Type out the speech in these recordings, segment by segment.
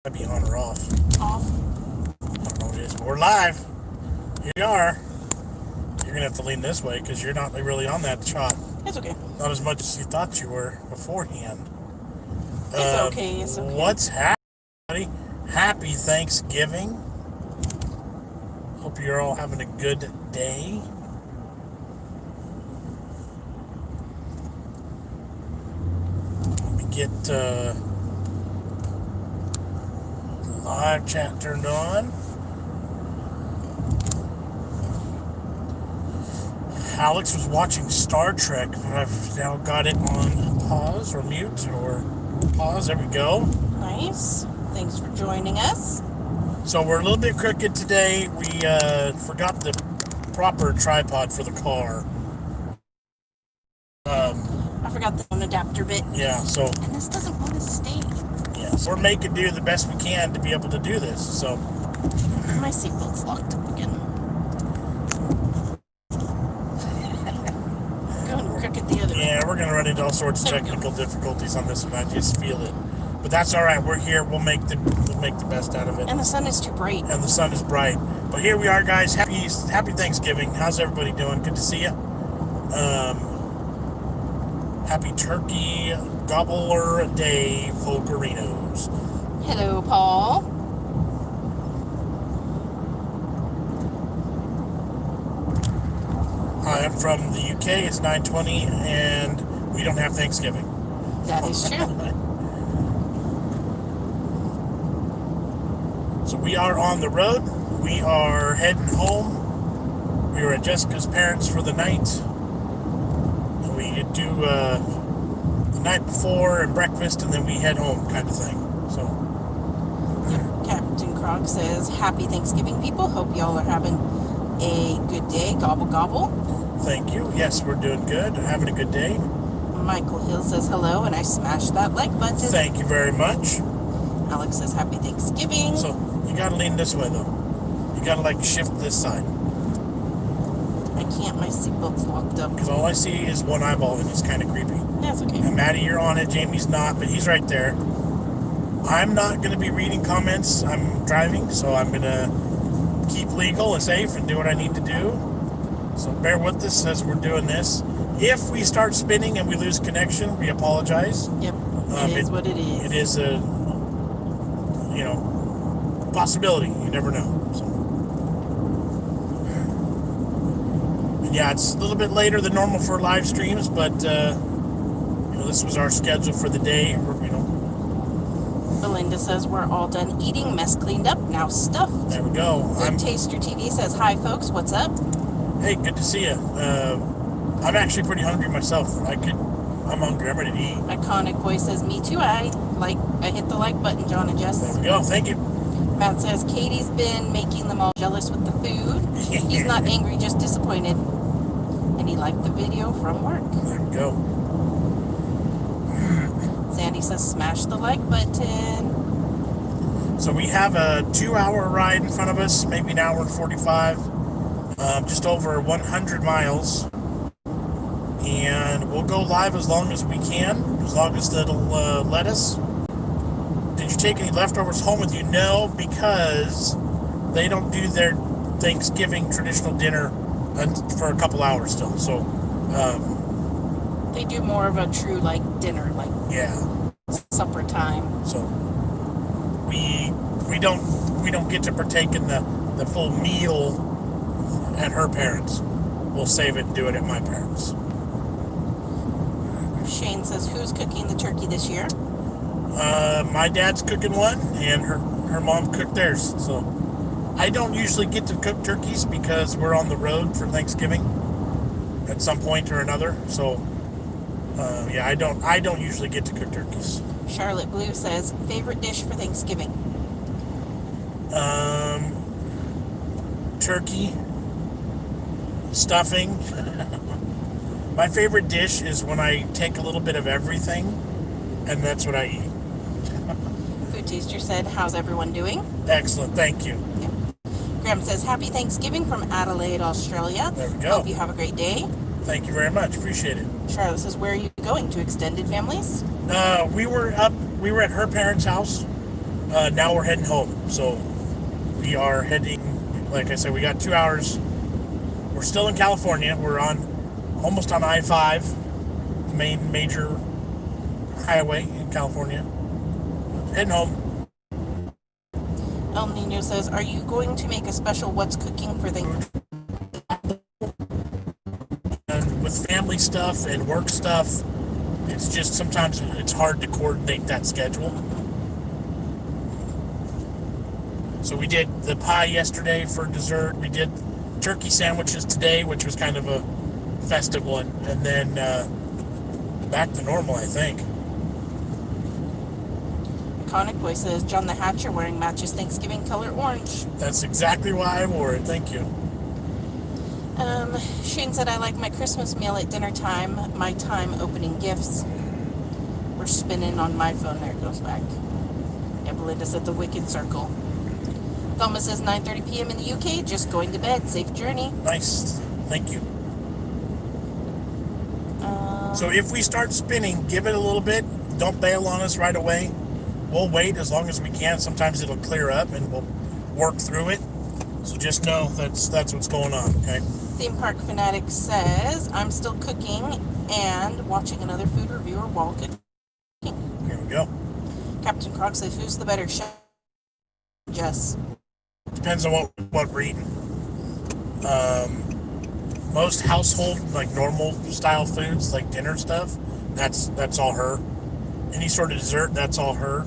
Might be on or off. Off. I don't know what it is, but we're live. Here you are. You're going to have to lean this way because you're not really on that shot. It's okay. Not as much as you thought you were beforehand. It's okay. It's okay. What's happening? Happy Thanksgiving. Hope you're all having a good day. Let me get live chat turned on. Alex was watching Star Trek, but I've now got it on pause or mute or pause. There we go. Nice. Thanks for joining us. So we're a little bit crooked today. We forgot the proper tripod for the car. I forgot the phone adapter bit. Yeah, so... And this doesn't want to stay. Yeah, so we're making do the best we can to be able to do this, so... My seatbelt's locked up again. Going crooked the other way. Yeah, we're going to run into all sorts of technical difficulties on this one. I just feel it. But that's all right. We're here. We'll make the best out of it. And the sun is too bright. And the sun is bright. But here we are, guys. Happy Thanksgiving. How's everybody doing? Good to see you. Happy Turkey Gobbler Day, Folgarinos. Hello, Paul. Hi, I'm from the UK. It's 9:20, and we don't have Thanksgiving. That is true. So we are on the road. We are heading home. We were at Jessica's parents for the night. We do the night before and breakfast, and then we head home, kind of thing. So, Captain Krog says, "Happy Thanksgiving, people. Hope y'all are having a good day. Gobble gobble." Thank you. Yes, we're doing good. Having a good day. Michael Hill says hello, and I smashed that like button. Thank you very much. Alex says, "Happy Thanksgiving." So you gotta lean this way though. You gotta like shift this side. I can't. My seatbelt's locked up. Because all I see is one eyeball, and it's kind of creepy. That's okay. And Maddie, you're on it. Jamie's not, but he's right there. I'm not going to be reading comments. I'm driving, so I'm going to keep legal and safe and do what I need to do. So bear with us as we're doing this. If we start spinning and we lose connection, we apologize. Yep. It is what it is. It is a, possibility. You never know. So. Yeah, it's a little bit later than normal for live streams, but this was our schedule for the day. Belinda says we're all done eating, mess cleaned up, now stuffed. There we go. Good Taster TV says, "Hi folks, what's up?" Hey, good to see you. I'm actually pretty hungry myself. I'm hungry. I'm ready to eat. Iconic Boy says, "Me too. I hit the like button, John and Jess." There we go. Thank you. Matt says Katie's been making them all jealous with the food. He's not angry, just disappointed. And he liked the video from work. There we go. Sandy says, "Smash the like button." So we have a 2-hour ride in front of us, maybe an hour and 45, just over 100 miles. And we'll go live as long as we can, as long as that'll let us. Did you take any leftovers home with you? No, because they don't do their Thanksgiving traditional dinner for a couple hours still. So they do more of a true dinner, supper time. So we don't get to partake in the full meal at her parents'. We'll save it and do it at my parents'. Shane says, "Who's cooking the turkey this year?" My dad's cooking one, and her mom cooked theirs. So I don't usually get to cook turkeys because we're on the road for Thanksgiving at some point or another. So I don't usually get to cook turkeys. Charlotte Blue says, "Favorite dish for Thanksgiving?" Turkey, stuffing. My favorite dish is when I take a little bit of everything, and that's what I eat. Food Taster said, "How's everyone doing?" Excellent, thank you. Yeah. Graham says, "Happy Thanksgiving from Adelaide, Australia." There we go. Hope you have a great day. Thank you very much. Appreciate it. Charlotte says, "Where are you going? To extended families?" We were at her parents' house, Now we're heading home. So we are heading, like I said, we got 2 hours. We're still in California. We're almost on I-5, the main major highway in California. Heading home. El Nino says, are you going to make a special what's cooking for the... And with family stuff and work stuff, it's just sometimes it's hard to coordinate that schedule. So we did the pie yesterday for dessert. We did turkey sandwiches today, which was kind of a festive one. And then back to normal, I think. Iconic Boy says, John the Hatcher wearing matches Thanksgiving color orange. That's exactly why I wore it. Thank you. Shane said, I like my Christmas meal at dinner time. My time opening gifts. We're spinning on my phone. There it goes back. Yeah, Belinda said the Wicked Circle. Thelma says 9:30 p.m. in the UK. Just going to bed. Safe journey. Nice. Thank you. So if we start spinning, give it a little bit. Don't bail on us right away. We'll wait as long as we can. Sometimes it'll clear up and we'll work through it. So just know that's what's going on, okay? Theme Park Fanatic says, I'm still cooking and watching another food reviewer while cooking. Here we go. Captain Croc says, who's the better chef? Jess. Depends on what we're eating. Most household, like normal style foods, like dinner stuff, that's all her. Any sort of dessert, that's all her.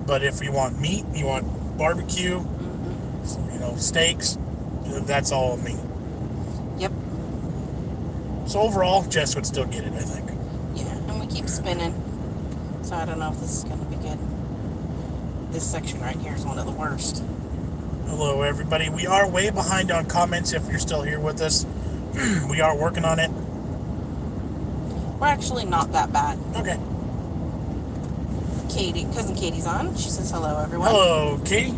But if you want meat, you want barbecue, steaks, that's all me. Yep. So overall, Jess would still get it, I think. Yeah, and we keep spinning. So I don't know if this is going to be good. This section right here is one of the worst. Hello, everybody. We are way behind on comments if you're still here with us. We are working on it. We're actually not that bad. Okay. Cousin Katie's on. She says, hello, everyone. Hello, Katie.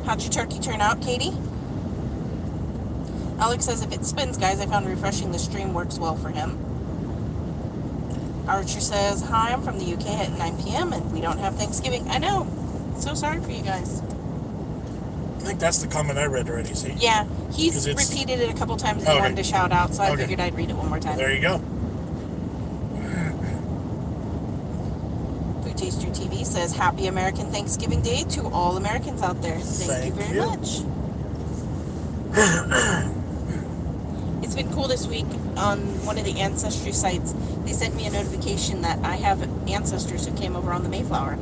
How'd your turkey turn out, Katie? Alex says, if it spins, guys, I found refreshing the stream works well for him. Archer says, hi, I'm from the UK at 9 p.m. and we don't have Thanksgiving. I know. So sorry for you guys. I think that's the comment I read already, see? Yeah, he's repeated it a couple times and he wanted to shout out, so I figured I'd read it one more time. There you go. Food Taster TV says, happy American Thanksgiving Day to all Americans out there. Thank you very much. It's been cool this week on one of the ancestry sites. They sent me a notification that I have ancestors who came over on the Mayflower.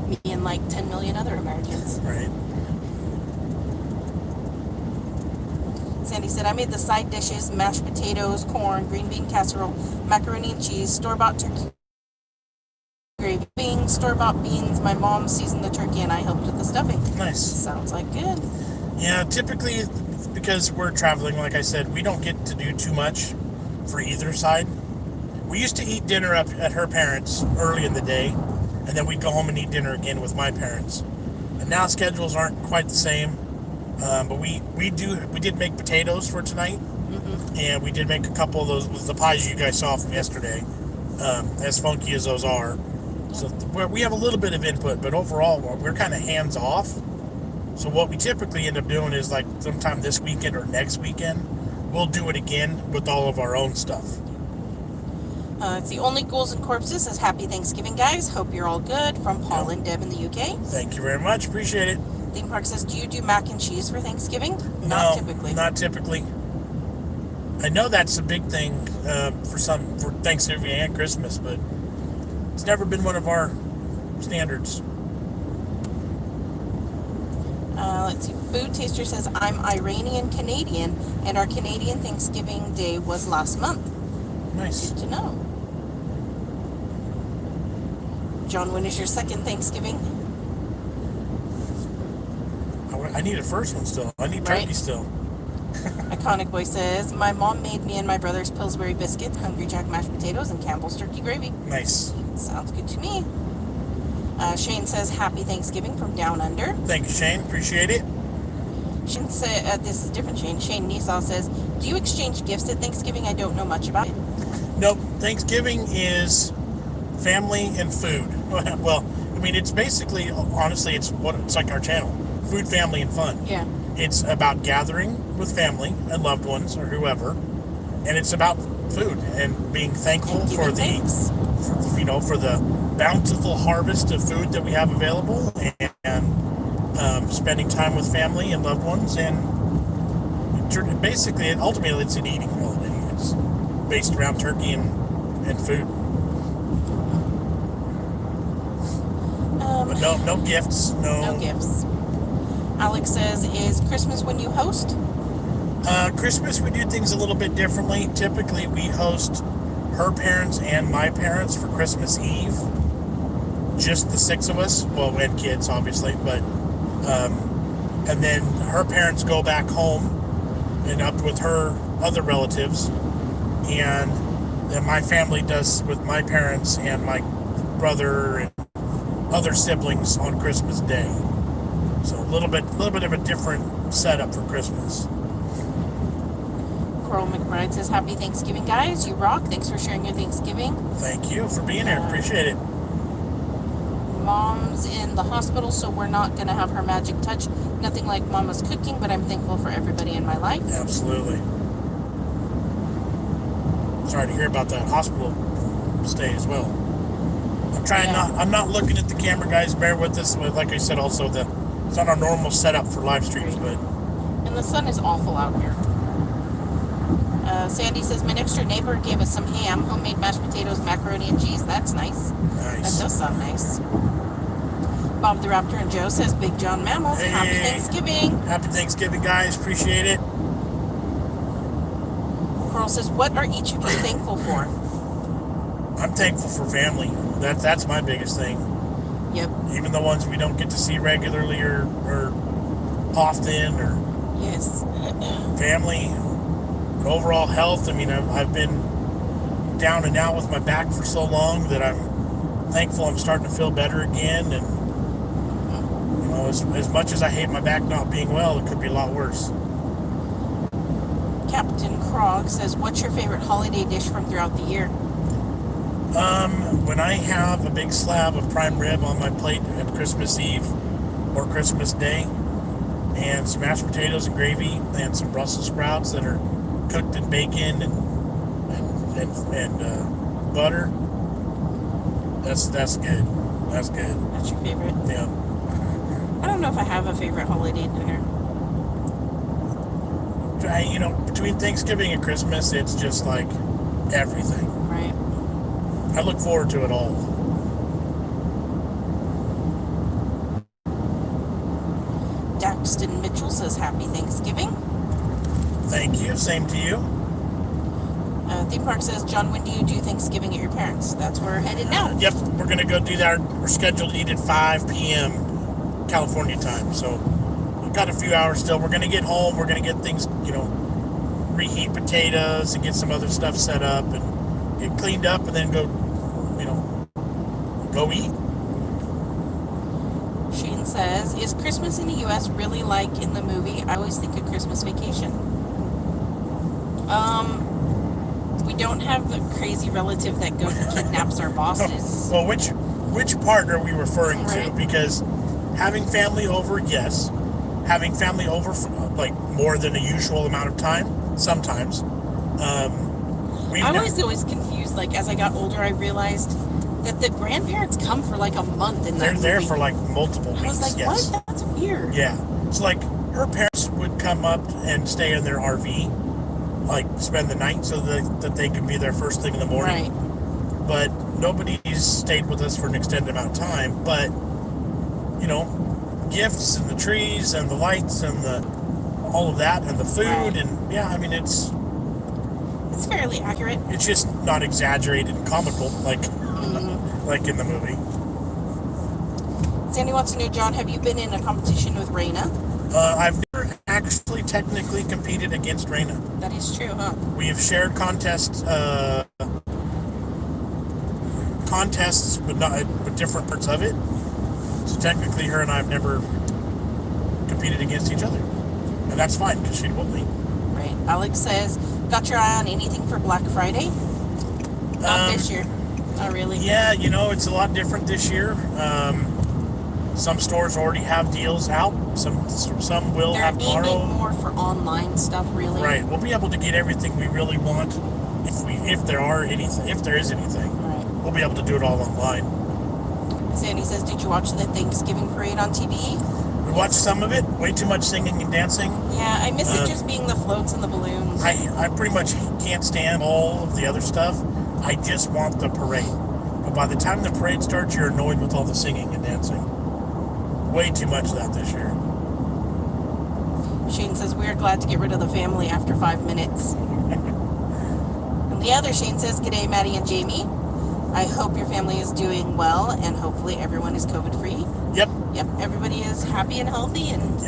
Me and like 10 million other Americans. Right. Sandy said, I made the side dishes, mashed potatoes, corn, green bean casserole, macaroni and cheese, store-bought turkey gravy, store-bought beans. My mom seasoned the turkey and I helped with the stuffing. Nice. Sounds like good. Yeah, typically, because we're traveling, like I said, we don't get to do too much for either side. We used to eat dinner up at her parents' early in the day, and then we'd go home and eat dinner again with my parents. And now schedules aren't quite the same, but we did make potatoes for tonight, and we did make a couple of those with the pies you guys saw from yesterday, as funky as those are. So we have a little bit of input, but overall we're kind of hands off. So what we typically end up doing is like sometime this weekend or next weekend, we'll do it again with all of our own stuff. It's the Only Ghouls and Corpses says, happy Thanksgiving, guys. Hope you're all good. From Paul and Deb in the UK. Thank you very much. Appreciate it. Theme Park says, do you do mac and cheese for Thanksgiving? Not typically. Not typically. I know that's a big thing for Thanksgiving and Christmas, but it's never been one of our standards. Let's see. Food Taster says, I'm Iranian Canadian, and our Canadian Thanksgiving Day was last month. Nice. Good to know. John, when is your second Thanksgiving? I need a first one still. I need turkey still. Iconic Boy says, my mom made me and my brother's Pillsbury biscuits, Hungry Jack mashed potatoes, and Campbell's turkey gravy. Nice. Sounds good to me. Shane says, happy Thanksgiving from Down Under. Thank you, Shane. Appreciate it. Shane said, this is different Shane. Shane Nesaw says, do you exchange gifts at Thanksgiving? I don't know much about it. Nope. Thanksgiving is family and food. Well, mean, it's basically, honestly, it's like our channel, food, family, and fun. Yeah. It's about gathering with family and loved ones or whoever, and it's about food and being thankful for for the bountiful harvest of food that we have available, and spending time with family and loved ones, and basically, ultimately, it's an eating holiday. It's based around turkey and food. But no gifts. No gifts. Alex says, is Christmas when you host? Christmas, we do things a little bit differently. Typically, we host her parents and my parents for Christmas Eve. Just the six of us. Well, and kids, obviously. But, and then her parents go back home and up with her other relatives. And then my family does with my parents and my brother and other siblings on Christmas Day. So a little bit of a different setup for Christmas. Coral McBride says, happy Thanksgiving, guys. You rock. Thanks for sharing your Thanksgiving. Thank you for being here. Appreciate it. Mom's in the hospital, so we're not going to have her magic touch. Nothing like Mama's cooking, but I'm thankful for everybody in my life. Absolutely. Sorry to hear about that hospital stay as well. I'm not looking at the camera, guys. Bear with us. Like I said, also it's not our normal setup for live streams, but. And the sun is awful out here. Sandy says, my next door neighbor gave us some ham, homemade mashed potatoes, macaroni and cheese. That's nice. Nice. That does sound nice. Bob the Raptor and Joe says, BigJon Mammals, hey, happy Thanksgiving. Happy Thanksgiving, guys. Appreciate it. Coral says, what are each of you thankful for? I'm thankful for family. That's my biggest thing. Yep. Even the ones we don't get to see regularly or often, or yes, family, and overall health. I mean, I've been down and out with my back for so long that I'm thankful I'm starting to feel better again. And as much as I hate my back not being well, it could be a lot worse. Captain Krog says, what's your favorite holiday dish from throughout the year? When I have a big slab of prime rib on my plate at Christmas Eve or Christmas Day, and some mashed potatoes and gravy, and some Brussels sprouts that are cooked in bacon and butter, that's good. That's good. That's your favorite? Yeah. I don't know if I have a favorite holiday dinner. Between Thanksgiving and Christmas, it's just like everything. Right. I look forward to it all. Daxton Mitchell says, happy Thanksgiving. Thank you. Same to you. Theme Park says, John, when do you do Thanksgiving at your parents'? That's where we're headed now. Yep, we're going to go do that. We're scheduled to eat at 5 p.m. California time. So we've got a few hours still. We're going to get home. We're going to get things, reheat potatoes and get some other stuff set up and get cleaned up, and then go eat. Shane says, is Christmas in the U.S. really like in the movie? I always think of Christmas Vacation. We don't have the crazy relative that goes and kidnaps our bosses. Well, which part are we referring to? Right. Because having family over, yes. Having family over for, like, more than a usual amount of time, sometimes. I was always confused. Like, as I got older, I realized that the grandparents come for like a month in that They're movie. there for like multiple weeks. I was like, yes. what? That's weird. Yeah. It's like her parents would come up and stay in their RV, like spend the night so that they can be there first thing in the morning. Right. But nobody's stayed with us for an extended amount of time. But, gifts and the trees and the lights and all of that and the food. Right. And yeah, I mean, it's fairly accurate. It's just not exaggerated and comical like in the movie. Sandy wants to know, John, have you been in a competition with Raina? I've never actually technically competed against Raina. That is true, huh? We have shared contests, but different parts of it. So technically, her and I have never competed against each other, and that's fine because she'd whoop me. Right. Alex says, got your eye on anything for Black Friday? Not this year. Not really. Yeah, it's a lot different this year. Some stores already have deals out. Some will They're have tomorrow. aiming more for online stuff, really. Right. We'll be able to get everything we really want if there is anything. Right. We'll be able to do it all online. Sandy says, did you watch the Thanksgiving parade on TV? We watched some of it. Way too much singing and dancing. Yeah, I miss it just being the floats and the balloons. I pretty much can't stand all of the other stuff. I just want the parade. But by the time the parade starts, you're annoyed with all the singing and dancing. Way too much of that this year. Shane says, we're glad to get rid of the family after 5 minutes. And the other Shane says, g'day, Maddie and Jamie. I hope your family is doing well, and hopefully everyone is COVID-free. Yep. Yep, everybody is happy and healthy and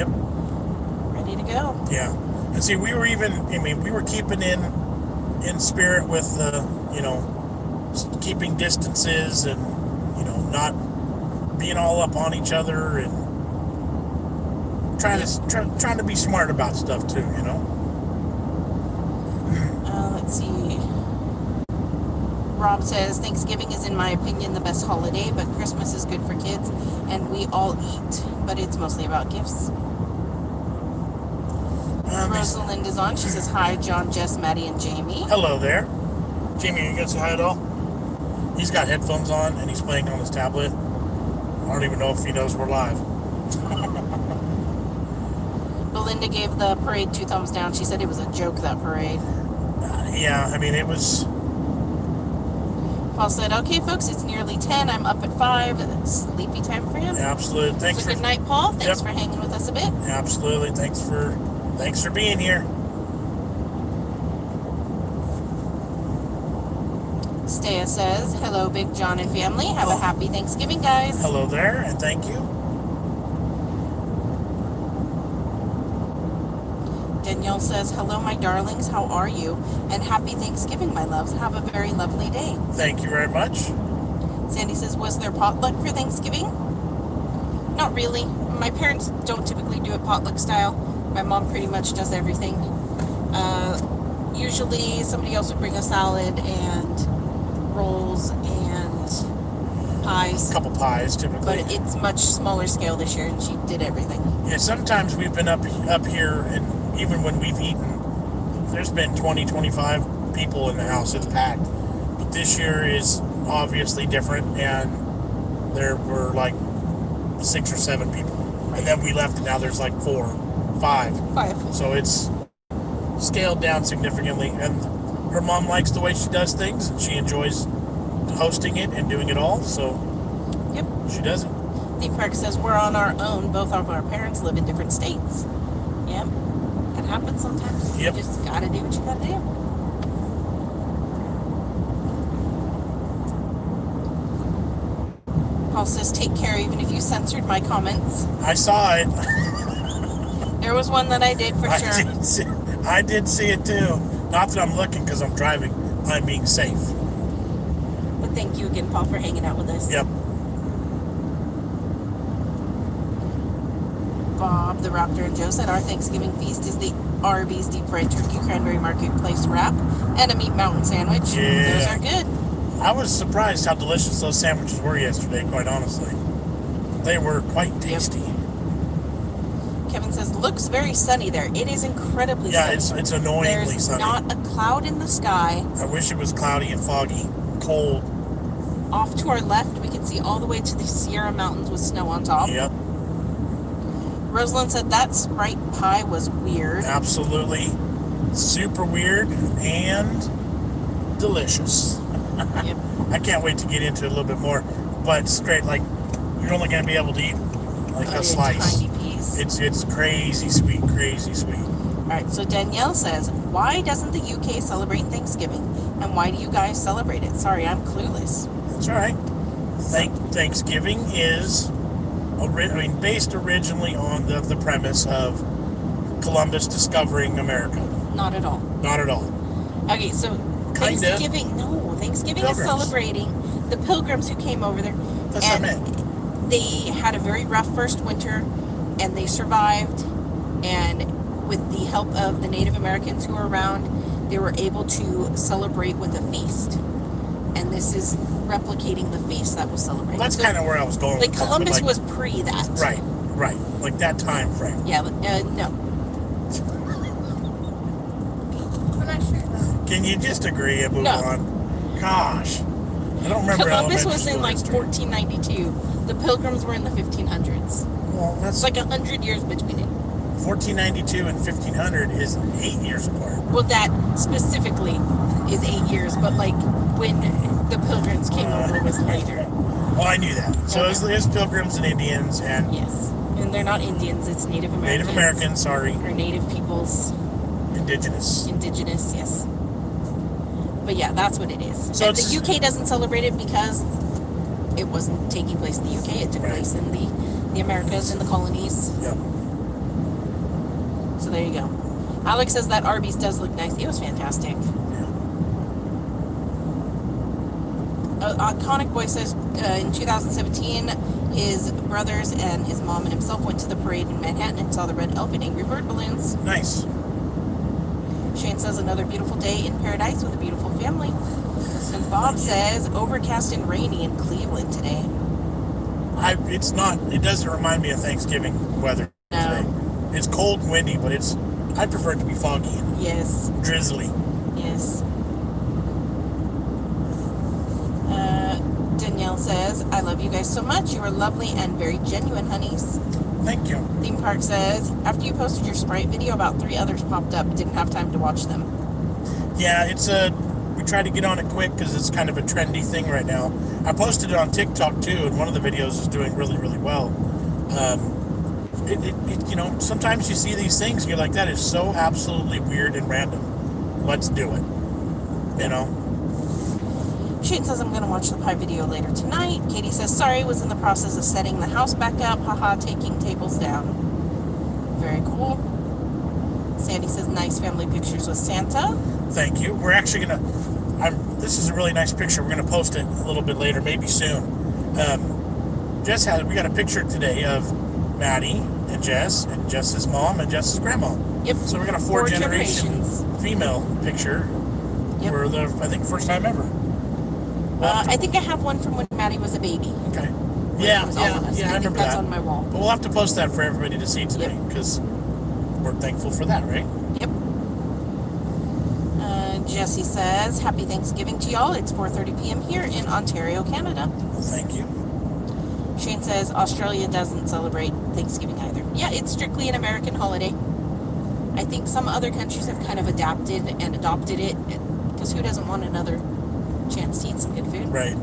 ready to go. Yeah. And see, we were keeping in spirit with, keeping distances and, not being all up on each other and trying to be smart about stuff too, Let's see. Rob says, Thanksgiving is, in my opinion, the best holiday, but Christmas is good for kids, and we all eat, but it's mostly about gifts. Rosalind is on. She says, hi, John, Jess, Maddie, and Jamie. Hello there. Jamie, you gonna say hi at all? He's got headphones on, and he's playing on his tablet. I don't even know if he knows we're live. Belinda gave the parade 2 thumbs down. She said it was a joke, that parade. Yeah, it was... Paul said, okay, folks, it's nearly 10. I'm up at 5. Sleepy time for him. Absolutely. Thanks so good night, Paul. Thanks Yep. for hanging with us a bit. Absolutely. Thanks for being here. Stea says, hello, BigJon and family. Have a happy Thanksgiving, guys. Hello there, and thank you. Danielle says, hello, my darlings. How are you? And happy Thanksgiving, my loves. Have a very lovely day. Thank you very much. Sandy says, was there potluck for Thanksgiving? Not really. My parents don't typically do it potluck style. My mom pretty much does everything. Usually somebody else would bring a salad and rolls and pies. A couple pies, typically. But it's much smaller scale this year, and she did everything. Yeah, sometimes we've been up here, and even when we've eaten, there's been 20, 25 people in the house. It's packed. But this year is obviously different, and there were like 6 or 7 people. And then we left, and now there's like 4, 5. 5. So it's scaled down significantly. And her mom likes the way she does things, and she enjoys hosting it and doing it all. So Yep. she does it. Deep Park says, we're on our own. Both of our parents live in different states. Yep. It happens sometimes. Yep. You just gotta do what you gotta do. Paul says, take care even if you censored my comments. I saw it. There was one that I did for sure. I did see it too. Not that I'm looking because I'm driving. I'm being safe. But thank you again, Paul, for hanging out with us. Yep. Bob, the Raptor, and Joe said our Thanksgiving feast is the Arby's deep fried turkey cranberry marketplace wrap and a meat mountain sandwich. Yeah. Those are good. I was surprised how delicious those sandwiches were yesterday, quite honestly. They were quite tasty. Yep. Kevin says, looks very sunny there. It is incredibly sunny. Yeah, it's annoyingly There's sunny. not a cloud in the sky. I wish it was cloudy and foggy, cold. Off to our left, we can see all the way to the Sierra Mountains with snow on top. Yep. Rosalind said that Sprite pie was weird. Absolutely super weird and delicious. Yep. I can't wait to get into it a little bit more. But straight, like, you're only going to be able to eat like a slice. Tiny piece. It's crazy sweet, crazy sweet. All right, so Danielle says, why doesn't the UK celebrate Thanksgiving? And why do you guys celebrate it? Sorry, I'm clueless. That's all right. Thanksgiving is based originally on the premise of Columbus discovering America. Not at all. Not at all. Okay, so Kinda. Thanksgiving Pilgrims. is celebrating the pilgrims who came over there. That's what I and meant. they had a very rough first winter, and they survived. And with the help of the Native Americans who were around, they were able to celebrate with a feast. and this is replicating the feast that was celebrated. Well, that's kind of where I was going. Like with that, Columbus but, was pre that. Right. Like that time frame. Yeah, no. I'm not sure though. Can you just agree and move No. on? Gosh. I don't remember Columbus elementary was in school like history. 1492. The Pilgrims were in the 1500s. Well, that's It's like 100 years between it. 1492 and 1500 is 8 years apart. Well, that specifically is 8 years, but like when the Pilgrims came over was later. Oh, I knew that. So Okay. there's Pilgrims and Indians and Yes. And they're not Indians, it's Native Americans. Native Americans, sorry. Or Native peoples. Indigenous. Indigenous, yes. But yeah, that's what it is. So And it's- the UK doesn't celebrate it because it wasn't taking place in the UK. It took Right. place in the Americas and the colonies. Yep. So there you go. Alex says that Arby's does look nice. It was fantastic. Iconic Boy says in 2017, his brothers and his mom and himself went to the parade in Manhattan and saw the red elf and Angry Bird balloons. Nice. Shane says another beautiful day in paradise with a beautiful family. And Bob says overcast and rainy in Cleveland today. It's not. It doesn't remind me of Thanksgiving weather No. today. It's cold and windy, but I prefer it to be foggy and Yes, drizzly. yes. Danielle says, I love you guys so much. You are lovely and very genuine, honeys. Thank you. Theme Park says, after you posted your Sprite video, about 3 others popped up. Didn't have time to watch them. Yeah, we tried to get on it quick because it's kind of a trendy thing right now. I posted it on TikTok too, and one of the videos is doing really, really well. Sometimes you see these things and you're like, that is so absolutely weird and random. Let's do it. You know? Shane says, I'm going to watch the pie video later tonight. Katie says, sorry, was in the process of setting the house back up. Haha, taking tables down. Very cool. Sandy says, nice family pictures with Santa. Thank you. We're actually going to... This is a really nice picture. We're going to post it a little bit later, maybe soon. We got a picture today of Maddie and Jess's mom and Jess's grandma. Yep. So we're going to Four four-generation generations. female picture Yep. for the, I think, first time ever. I think I have one from when Maddie was a baby. Okay. When Yeah, it was all of us. I I think remember that's that. on my wall. But we'll have to post that for everybody to see today because we're thankful for that, right? Yep. Jesse says, happy Thanksgiving to y'all. It's 4:30 p.m. here in Ontario, Canada. Well, thank you. Shane says, Australia doesn't celebrate Thanksgiving either. Yeah, it's strictly an American holiday. I think some other countries have kind of adapted and adopted it because who doesn't want another chance to eat some good food? Right.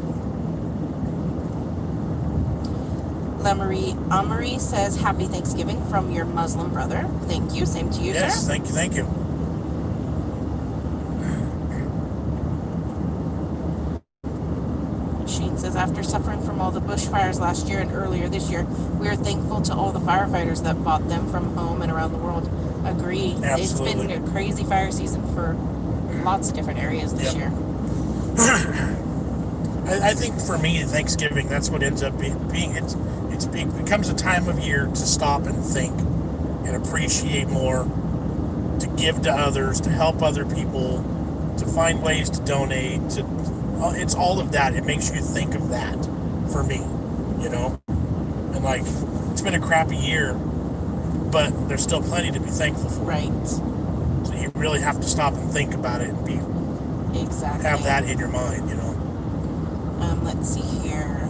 Amory says, happy Thanksgiving from your Muslim brother. Thank you. Same to you, Yes, sir. thank you. Shane says, after suffering from all the bushfires last year and earlier this year, we are thankful to all the firefighters that fought them from home and around the world. Agree. Absolutely. It's been a crazy fire season for lots of different areas this year. I think for me, Thanksgiving, that's what ends up being it becomes a time of year to stop and think and appreciate more, to give to others, to help other people, to find ways to donate, it's all of that. It makes you think of that for me, you know? And like, it's been a crappy year, but there's still plenty to be thankful for. Right. So you really have to stop and think about it and Exactly. have that in your mind, you know? Let's see here.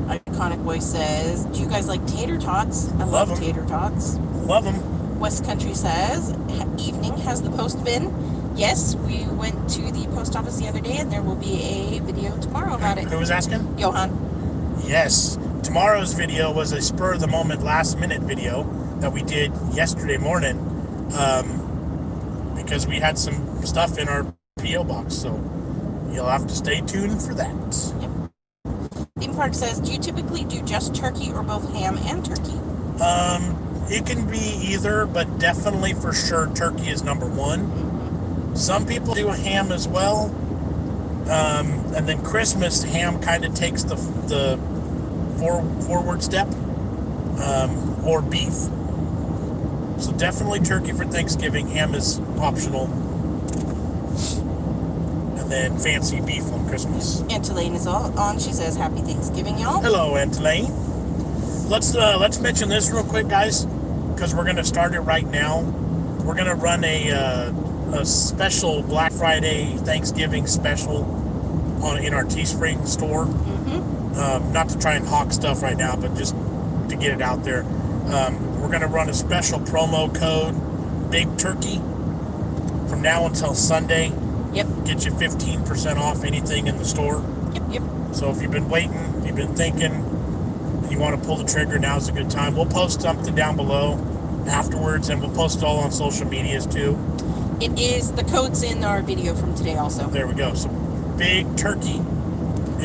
Iconic Boy says, do you guys like tater tots? I Love 'em. tater tots. Love them. West Country says, evening, has the post been? Yes, we went to the post office the other day and there will be a video tomorrow about it. Who was asking? Johan. Yes. Tomorrow's video was a spur-of-the-moment, last-minute video that we did yesterday morning because we had some stuff in our P.O. box, so you'll have to stay tuned for that. Yep. Theme Park says, do you typically do just turkey or both ham and turkey? It can be either, but definitely for sure turkey is number one. Some people do a ham as well. And then Christmas, ham kind of takes the forward step, or beef. So definitely turkey for Thanksgiving. Ham is optional. And and then fancy beef on Christmas. Aunt Elaine is all on. She says, Happy Thanksgiving, y'all. Hello, Aunt Elaine. Let's mention this real quick, guys, because we're going to start it right now. We're going to run a special Black Friday Thanksgiving special in our Teespring store. Not to try and hawk stuff right now, but just to get it out there. We're going to run a special promo code, Big Turkey, from now until Sunday. Yep. Get you 15% off anything in the store. Yep. So if you've been waiting, you've been thinking, and you want to pull the trigger, now's a good time. We'll post something down below afterwards, and we'll post it all on social medias too. It is, the code's in our video from today also. There we go. So Big Turkey.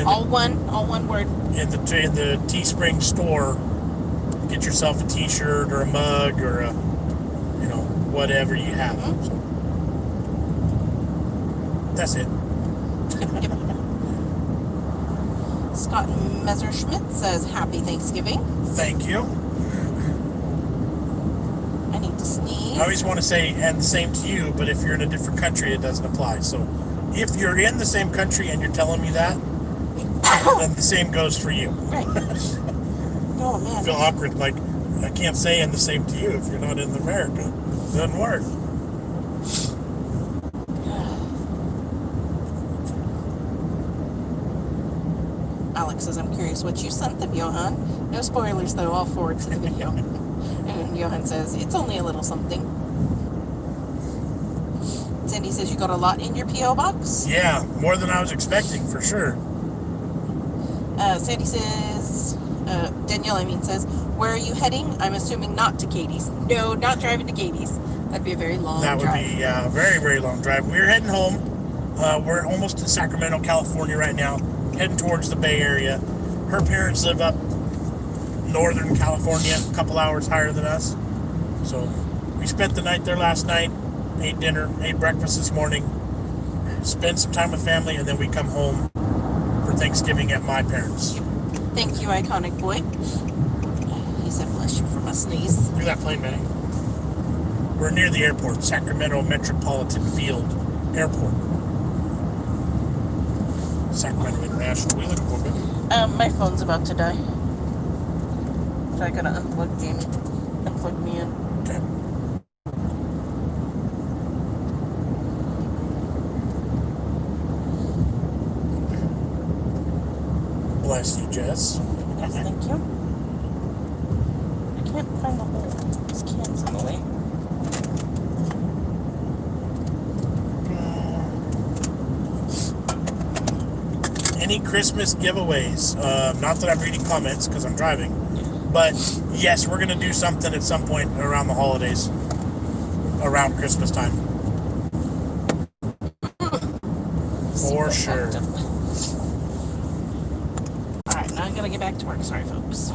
All one word. In the Teespring store, get yourself a t-shirt or a mug or a, whatever you have. So, that's it. Yep. Scott Messerschmidt says, Happy Thanksgiving. Thank you. I need to sneeze. I always want to say, and the same to you, but if you're in a different country, it doesn't apply. So if you're in the same country and you're telling me that, then the same goes for you. Right. Oh, man. I feel awkward, like I can't say and the same to you if you're not in America. It doesn't work. Alex says, I'm curious what you sent them, Johan. No spoilers, though. I'll forward to the video. And Johan says, it's only a little something. Sandy says, you got a lot in your P.O. box? Yeah, more than I was expecting, for sure. Sandy says, Danielle, says, where are you heading? I'm assuming not to Katie's. No, not driving to Katie's. That'd be a very long drive. That would be a very, very long drive. We're heading home. We're almost in Sacramento, California right now, heading towards the Bay Area. Her parents live up Northern California, a couple hours higher than us. So we spent the night there last night, ate dinner, ate breakfast this morning, spent some time with family, and then we come home for Thanksgiving at my parents'. Thank you, Iconic Boy. He said, bless you for my sneeze. Look at that plane, Manny. We're near the airport, Sacramento Metropolitan Field Airport. Sacramento International. We looking for it. My phone's about to die. So I gotta unplug Jamie and plug me in. Okay. Bless you, Jess. Yes, thank you. I can't find the hole. This can's in the way. Any Christmas giveaways? Not that I'm reading comments because I'm driving. But yes, we're going to do something at some point around the holidays. Around Christmas time. For sure. Alright, now I gotta get back to work. Sorry, folks.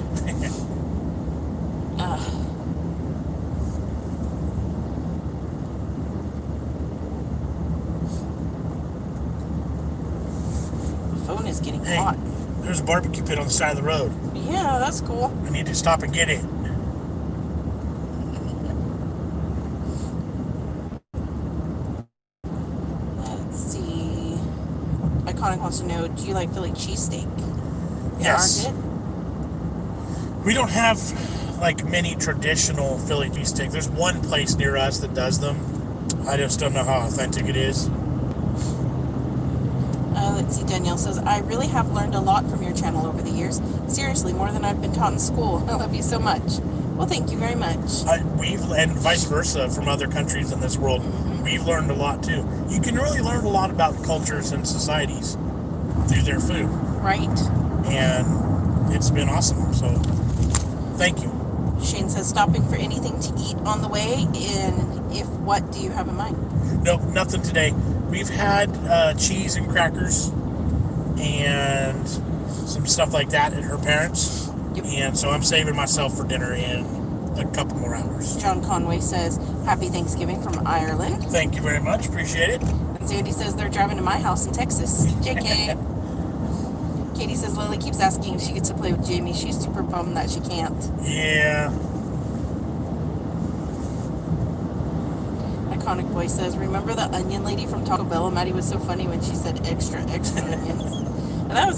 The phone is getting Hey, hot. there's a barbecue pit on the side of the road. Yeah, that's cool. I need to stop and get it. Let's see. Iconic wants to know, do you like Philly cheesesteak? Yes. Yeah, We don't have like many traditional Philly cheesesteak. There's one place near us that does them. I just don't know how authentic it is. Let's see, Danielle says, I really have learned a lot from your channel over the years. Seriously, more than I've been taught in school. I love you so much. Well, thank you very much. And vice versa from other countries in this world. Mm-hmm. We've learned a lot too. You can really learn a lot about cultures and societies through their food. Right. And it's been awesome. So thank you. Shane says, stopping for anything to eat on the way, and if what do you have in mind? Nope, nothing today. We've had cheese and crackers and some stuff like that at her parents'. Yep. And so I'm saving myself for dinner in a couple more hours. John Conway says, Happy Thanksgiving from Ireland. Thank you very much. Appreciate it. And Sandy says they're driving to my house in Texas. JK. Katie says Lily keeps asking if she gets to play with Jamie. She's super bummed that she can't. Yeah. Iconic Boy says, remember the onion lady from Taco Bell? Maddie was so funny when she said extra onions. And that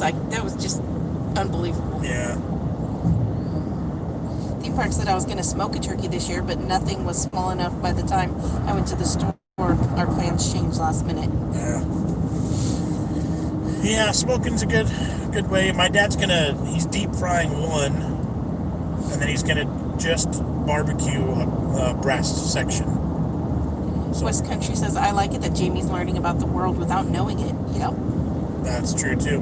was just unbelievable. Yeah. Theme Park said I was going to smoke a turkey this year, but nothing was small enough by the time I went to the store. Our plans changed last minute. Yeah. Yeah, smoking's a good way. My dad's he's deep frying one, and then he's gonna just barbecue a breast section. So, West Country says, I like it that Jamie's learning about the world without knowing it. Yep. that's true too.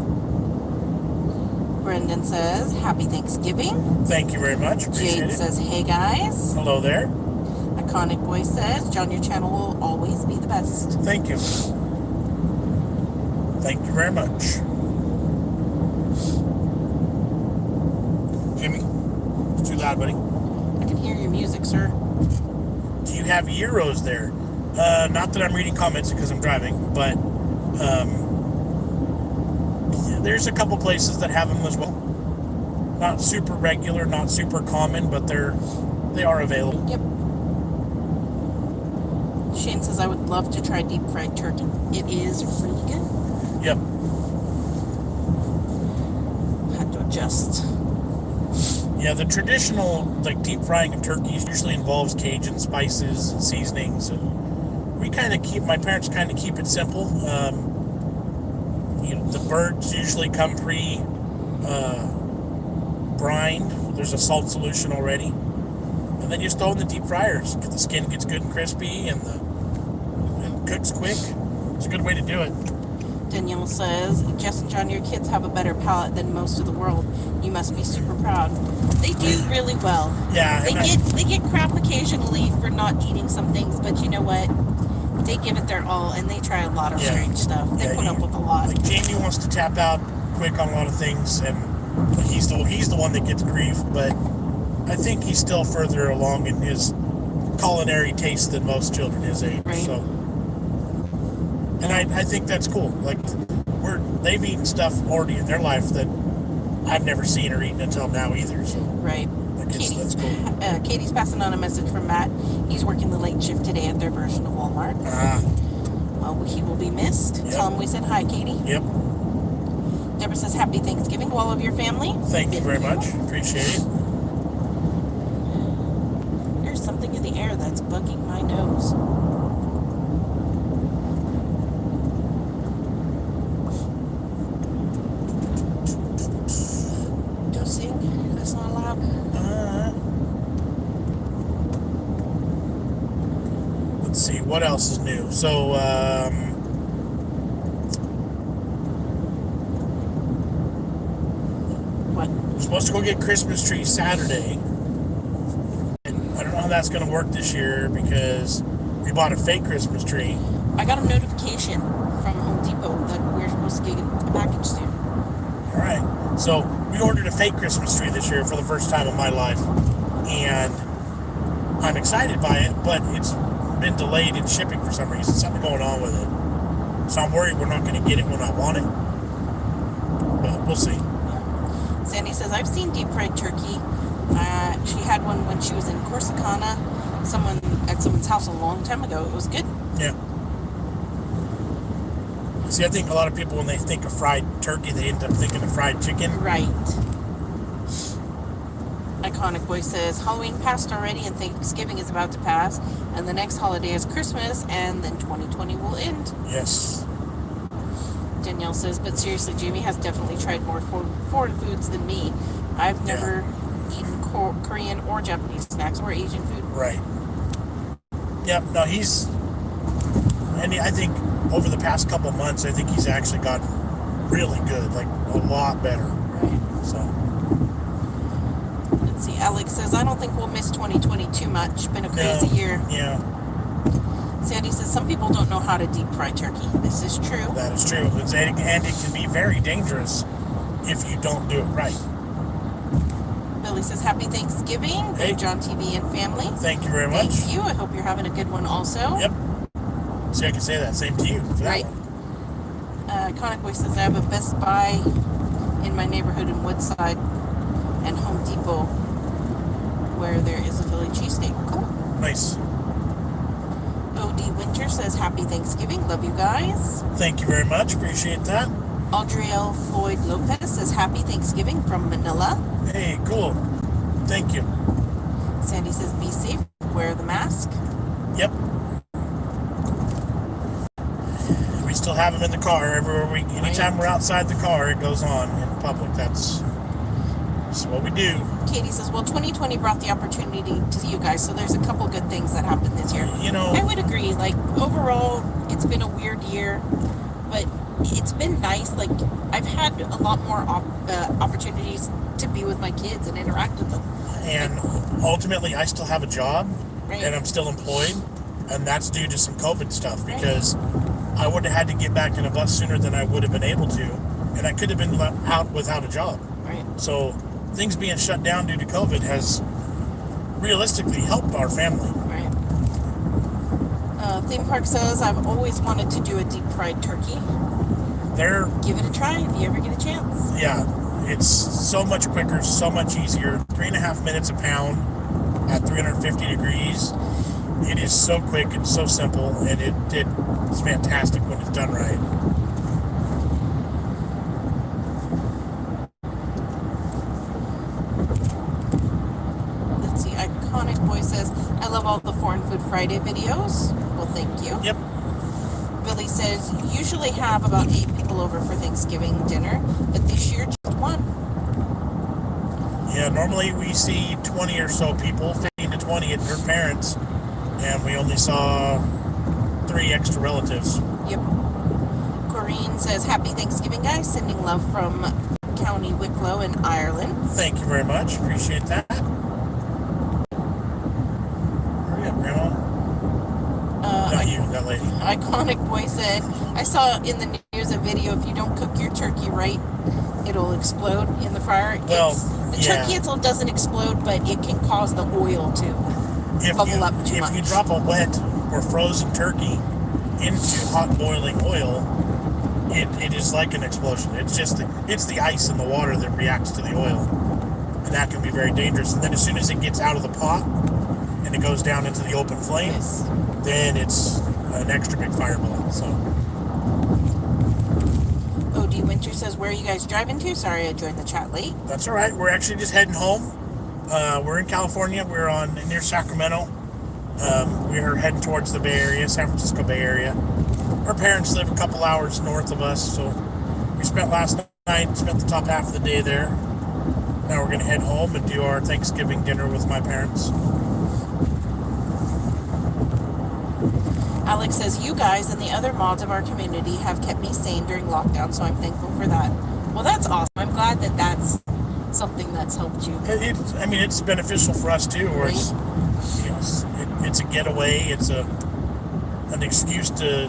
Brendan says, happy Thanksgiving. Thank you very much. Appreciate Jade it. says, hey guys. Hello there. Iconic Boy says, John, your channel will always be the best. Thank you. Thank you very much. Jimmy, it's too loud, buddy. I can hear your music, sir. Do you have Euros there? Not that I'm reading comments because I'm driving, but there's a couple places that have them as well. Not super regular, not super common, but they are available. Yep. Shane says, I would love to try deep fried turkey. It is really good. Yep. Had to adjust. Yeah, the traditional deep frying of turkeys usually involves Cajun spices and seasonings, and my parents kind of keep it simple. The birds usually come pre-brined. There's a salt solution already, and then you just throw in the deep fryers. The skin gets good and crispy, and it cooks quick. It's a good way to do it. Danielle says, Jess and John, your kids have a better palate than most of the world. You must be super proud. They do really well. Yeah. They get crap occasionally for not eating some things, but you know what? They give it their all, and they try a lot of strange stuff. They put up with a lot. Jamie wants to tap out quick on a lot of things, and he's the one that gets grief, but I think he's still further along in his culinary taste than most children his age. Right. So, and I think that's cool. They've eaten stuff already in their life that I've never seen or eaten until now either. So right. that's cool. Katie's passing on a message from Matt. He's working the late shift today at their version of Walmart. Well, he will be missed. Yep. Tell him we said hi, Katie. Yep. Deborah says, happy Thanksgiving to all of your family. Thank you very much. Appreciate it. There's something in the air that's bugging my nose. Don't sing. That's not allowed. Let's see. What else is new? So, What? we're supposed to go get Christmas trees Saturday. And I don't know how that's going to work this year because we bought a fake Christmas tree. I got a notification from Home Depot that we're supposed to get a package soon. All right. So we ordered a fake Christmas tree this year for the first time in my life. And I'm excited by it, but it's been delayed in shipping for some reason. Something going on with it. So I'm worried we're not going to get it when I want it. But we'll see. Sandy says, I've seen deep fried turkey. She had one when she was in Corsicana, at someone's house a long time ago. It was good. Yeah. See, I think a lot of people, when they think of fried turkey, they end up thinking of fried chicken. Right. Iconic Boy says, Halloween passed already and Thanksgiving is about to pass, and the next holiday is Christmas, and then 2020 will end. Yes. Danielle says, but seriously, Jamie has definitely tried more foreign foods than me. I've never eaten Korean or Japanese snacks or Asian food. Right. Yep. No, I think over the past couple months, I think he's actually gotten really good, a lot better. Right. So. Let's see. Alex says, I don't think we'll miss 2020 too much. Been a crazy year. Yeah. Sandy says, some people don't know how to deep fry turkey. This is true. That is true. And it can be very dangerous if you don't do it right. Billy says, happy Thanksgiving, Hey. BigJon TV and family. Thank you very much. Thank you. I hope you're having a good one also. Yep. See, I can say that. Same to you for that Right. one. Iconic Boy says, I have a Best Buy in my neighborhood in Woodside and Home Depot where there is a Philly cheesesteak. Cool. Nice. OD says happy Thanksgiving. Love you guys. Thank you very much. Appreciate that. Audriel Floyd Lopez says happy Thanksgiving from Manila. Hey, cool. Thank you. Sandy says be safe. Wear the mask. Yep. We still have them in the car everywhere anytime we're outside the car, it goes on in public. That's what we do. Katie says, well, 2020 brought the opportunity to you guys, so there's a couple good things that happened this year. I would agree. Like, overall, it's been a weird year, but it's been nice. Like, I've had a lot more opportunities to be with my kids and interact with them. And ultimately, I still have a job, right. And I'm still employed, and that's due to some COVID stuff, because I would have had to get back in a bus sooner than I would have been able to, and I could have been out without a job. Right. So things being shut down due to COVID has realistically helped our family. Right. Theme Park says, I've always wanted to do a deep fried turkey. Give it a try if you ever get a chance. Yeah, it's so much quicker, so much easier. 3.5 minutes a pound at 350 degrees. It is so quick and so simple, and it's fantastic when it's done right. Let's see, Iconic Boy says, I love all the Foreign Food Friday videos. Well, thank you. Yep. Billy says, usually have about 8 people over for Thanksgiving dinner, but this year just 1. Yeah, normally we see 20 or so people, 15 to 20 at your parents', and we only saw 3 extra relatives. Yep. Corrine says, happy Thanksgiving, guys. Sending love from County Wicklow in Ireland. Thank you very much. Appreciate that. Hurry up, Grandma. Not you, that lady. Iconic Boy said, I saw in the news a video, if you don't cook your turkey right, it'll explode in the fryer. Well, the turkey itself doesn't explode, but it can cause the oil to bubble up too much. If you drop a wet or frozen turkey into hot boiling oil, it is like an explosion. It's just it's the ice in the water that reacts to the oil, and that can be very dangerous. And then as soon as it gets out of the pot and it goes down into the open flame, then it's an extra big fireball. So. OD Winter says, where are you guys driving to? Sorry, I joined the chat late. That's all right. We're actually just heading home. We're in California. We're near Sacramento. We're heading towards the Bay Area, San Francisco Bay Area. Our parents live a couple hours north of us, so we spent last night, spent the top half of the day there. Now we're going to head home and do our Thanksgiving dinner with my parents. Alex says, you guys and the other mods of our community have kept me sane during lockdown, so I'm thankful for that. Well, that's awesome. I'm glad that that's something that's helped you. It's beneficial for us too, where it's a getaway, it's an excuse to,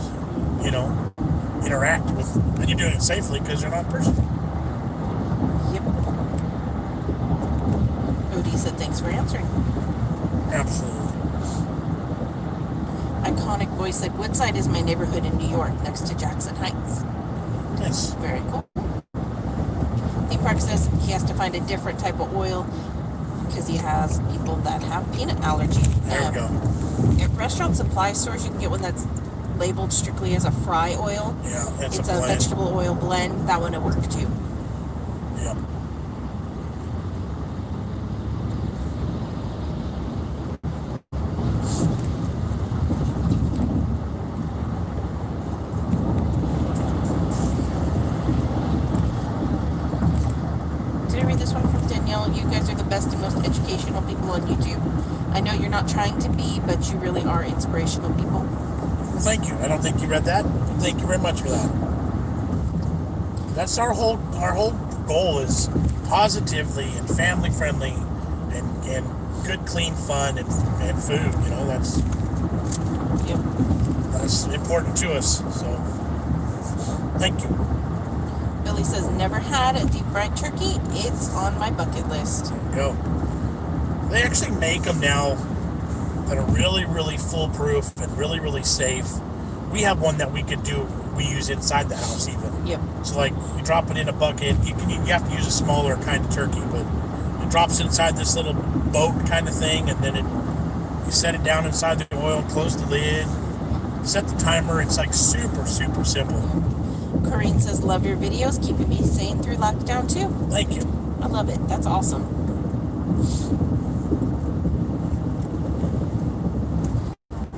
interact with, and you're doing it safely because you're not in person. Yep. Odie said, thanks for answering. Absolutely. Iconic Boy said, Woodside is my neighborhood in New York, next to Jackson Heights. Yes. Very cool. Theme Park says he has to find a different type of oil because he has people that have peanut allergy. There we go. At restaurant supply stores, you can get one that's labeled strictly as a fry oil. Yeah, it's a vegetable oil blend. That one will work too. Yep. Did I read this one from Danielle? You guys are the best and most educational people on YouTube. I know you're not trying to be, but you really are inspirational people. Well, thank you. I don't think you read that, but thank you very much for that. That's our whole goal is positively and family friendly and good clean fun and food. That's important to us. So thank you. Billy says, never had a deep fried turkey. It's on my bucket list. There you go. They actually make them now that are really, really foolproof and really, really safe. We have one that we use inside the house even. Yep. So like you drop it in a bucket, you have to use a smaller kind of turkey, but it drops inside this little boat kind of thing, and then you set it down inside the oil, close the lid, set the timer. It's like super, super simple. Corinne says, love your videos, keeping me sane through lockdown too. Thank you. I love it. That's awesome.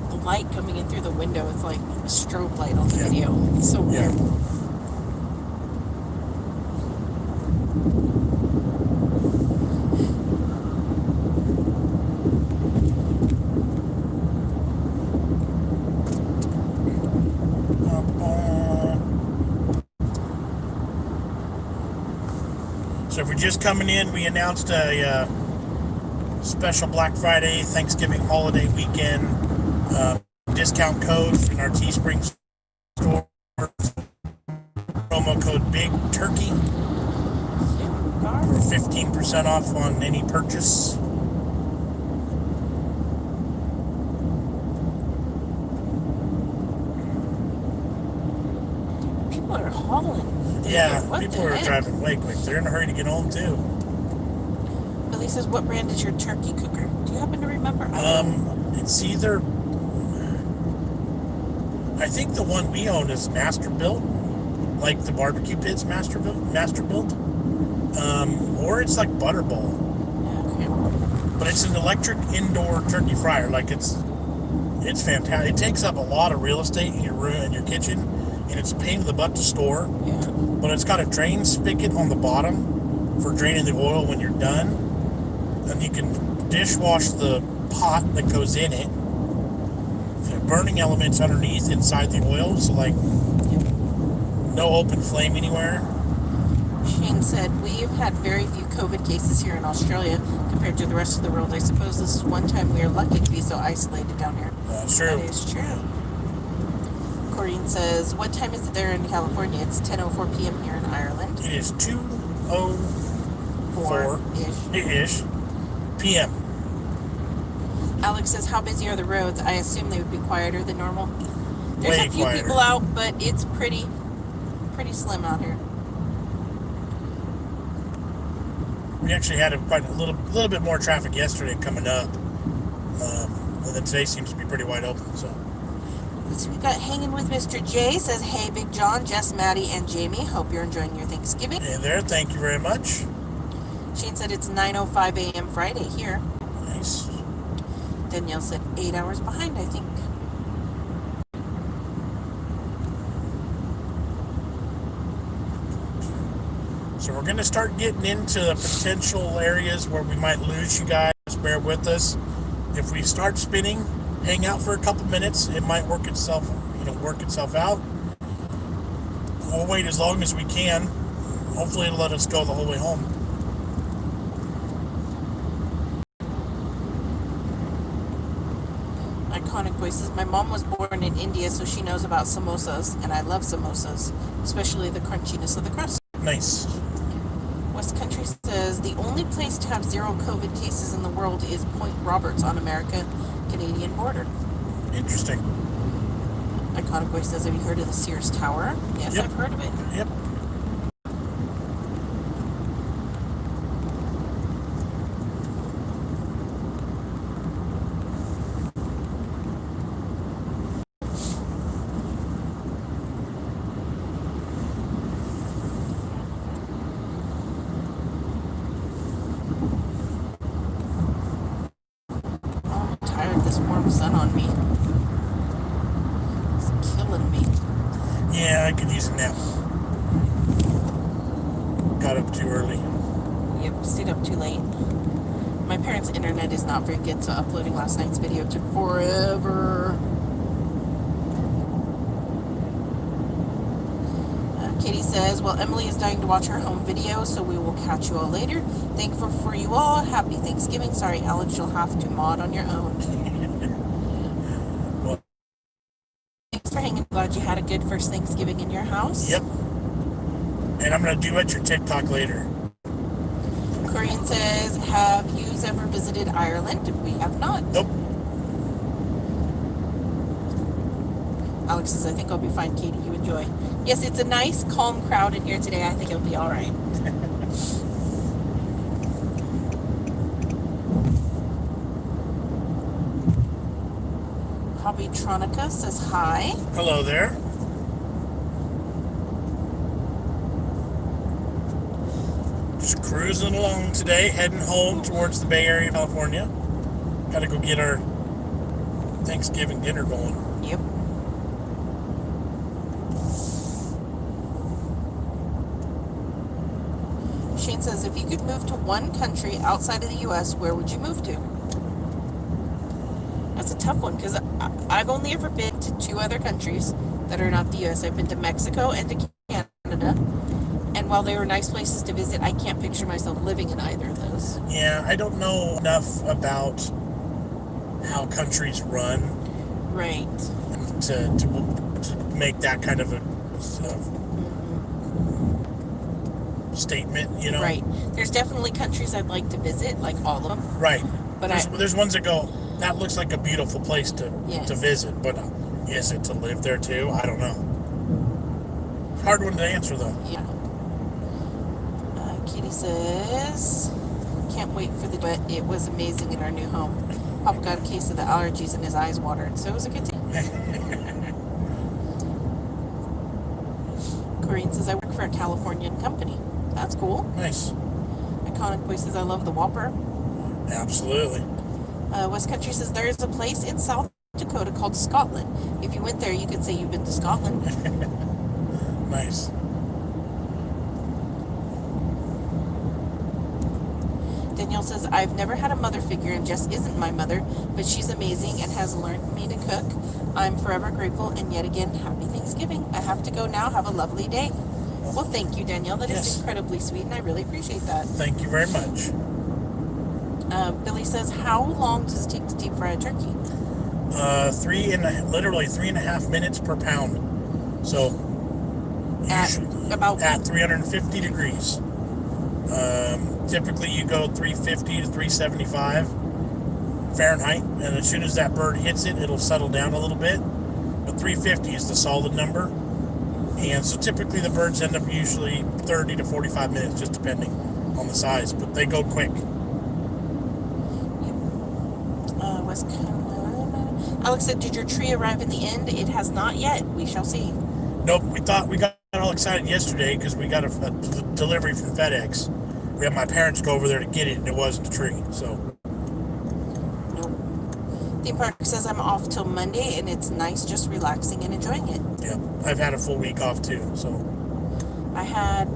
The light coming in through the window is like a strobe light on the video. It's so weird. So if you're just coming in, we announced a special Black Friday, Thanksgiving holiday weekend discount code in our Teespring store. Promo code Big Turkey for 15% off on any purchase. People are hauling. Yeah, people are driving way quick. They're in a hurry to get home too. Billy says, what brand is your turkey cooker? Do you happen to remember? It's either, I think the one we own is Master Built, like the barbecue pits Master Built, or it's like Butterball. Okay. But it's an electric indoor turkey fryer. Like it's fantastic. It takes up a lot of real estate in your room and your kitchen, and it's a pain in the butt to store. Yeah. But it's got a drain spigot on the bottom for draining the oil when you're done, and you can dishwash the pot that goes in it. Burning elements underneath inside the oil, so like no open flame anywhere. Shane said, we've had very few COVID cases here in Australia compared to the rest of the world. I suppose this is one time we are lucky to be so isolated down here. True. That is true. Corinne says, what time is it there in California? It's 10:04 p.m. here in Ireland. It is 2:04-ish p.m. Alex says, how busy are the roads? I assume they would be quieter than normal. There's Way a few quieter. people out, but it's pretty slim out here. We actually had quite a little bit more traffic yesterday coming up, and then today seems to be pretty wide open. So So we got Hanging with Mr. J says, hey, Big John, Jess, Maddie, and Jamie. Hope you're enjoying your Thanksgiving. hey there, thank you very much. Shane said it's 9:05 a.m. Friday here. Nice. Danielle said 8 hours behind, I think. So we're going to start getting into the potential areas where we might lose you guys. Bear with us. If we start spinning, hang out for a couple minutes. It might work itself out. We'll wait as long as we can. Hopefully it'll let us go the whole way home. Iconic Voices. My mom was born in India, so she knows about samosas, and I love samosas, especially the crunchiness of the crust. Nice. West Country says the only place to have 0 COVID cases in the world is Point Roberts on America-Canadian border. Interesting. Iconic Voice says, have you heard of the Sears Tower? Yes, Yep. I've heard of it. Yep. Oh, I'm tired of this warm sun on me. It's killing me. Yeah, I could use a nap. Got up too early. Yep, stayed up too late. My parents' internet is not very good, so uploading last night's video took forever. Katie says, well, Emily is dying to watch her home video, so we will catch you all later. Thankful for you all. Happy Thanksgiving. Sorry, Alex, you'll have to mod on your own. Well, Thanks for hanging. Glad you had a good first Thanksgiving in your house. yep. And I'm going to duet your TikTok later. Corinne says, have you ever visited Ireland? We have not. Nope. Alex says, I think I'll be fine, Katie. You enjoy. Yes, it's a nice, calm crowd in here today. I think it'll be all right. Hobbytronica says hi. Hello there. Just cruising along today, heading home towards the Bay Area of California. Got to go get our Thanksgiving dinner going. Yep. Shane says, if you could move to one country outside of the U.S., where would you move to? That's a tough one, because I've only ever been to 2 other countries that are not the U.S. I've been to Mexico and to Canada. And while they were nice places to visit, I can't picture myself living in either of those. Yeah, I don't know enough about how countries run. Right. To make that kind of a statement, you know? Right. There's definitely countries I'd like to visit, like all of them. Right. But there's ones that go, that looks like a beautiful place to visit, but is it to live there too? I don't know. Hard one to answer though. Yeah. Kitty says, can't wait for but it was amazing in our new home. Papa got a case of the allergies and his eyes watered, so it was a good day. Corinne says, I work for a Californian company. That's cool. Nice. Iconic Boy says, I love the Whopper. Absolutely. West Country says, there is a place in South Dakota called Scotland. If you went there, you could say you've been to Scotland. Nice. Danielle says, I've never had a mother figure and Jess isn't my mother, but she's amazing and has learned me to cook. I'm forever grateful, and yet again, happy Thanksgiving. I have to go now. Have a lovely day. Well, thank you, Danielle. That is incredibly sweet, and I really appreciate that. Thank you very much. Billy says, how long does it take to deep fry a turkey? Literally 3.5 minutes per pound. So, At 350 degrees. Typically you go 350 to 375 Fahrenheit, and as soon as that bird hits it, it'll settle down a little bit. But 350 is the solid number. And so typically the birds end up usually 30 to 45 minutes, just depending on the size, but they go quick. West Carolina. Alex said, did your tree arrive in the end? It has not yet. We shall see. Nope, we got all excited yesterday because we got a delivery from FedEx. We had my parents go over there to get it, and it wasn't a tree, so. Nope. Theme Park says, I'm off till Monday, and it's nice just relaxing and enjoying it. Yeah, I've had a full week off too, so. I had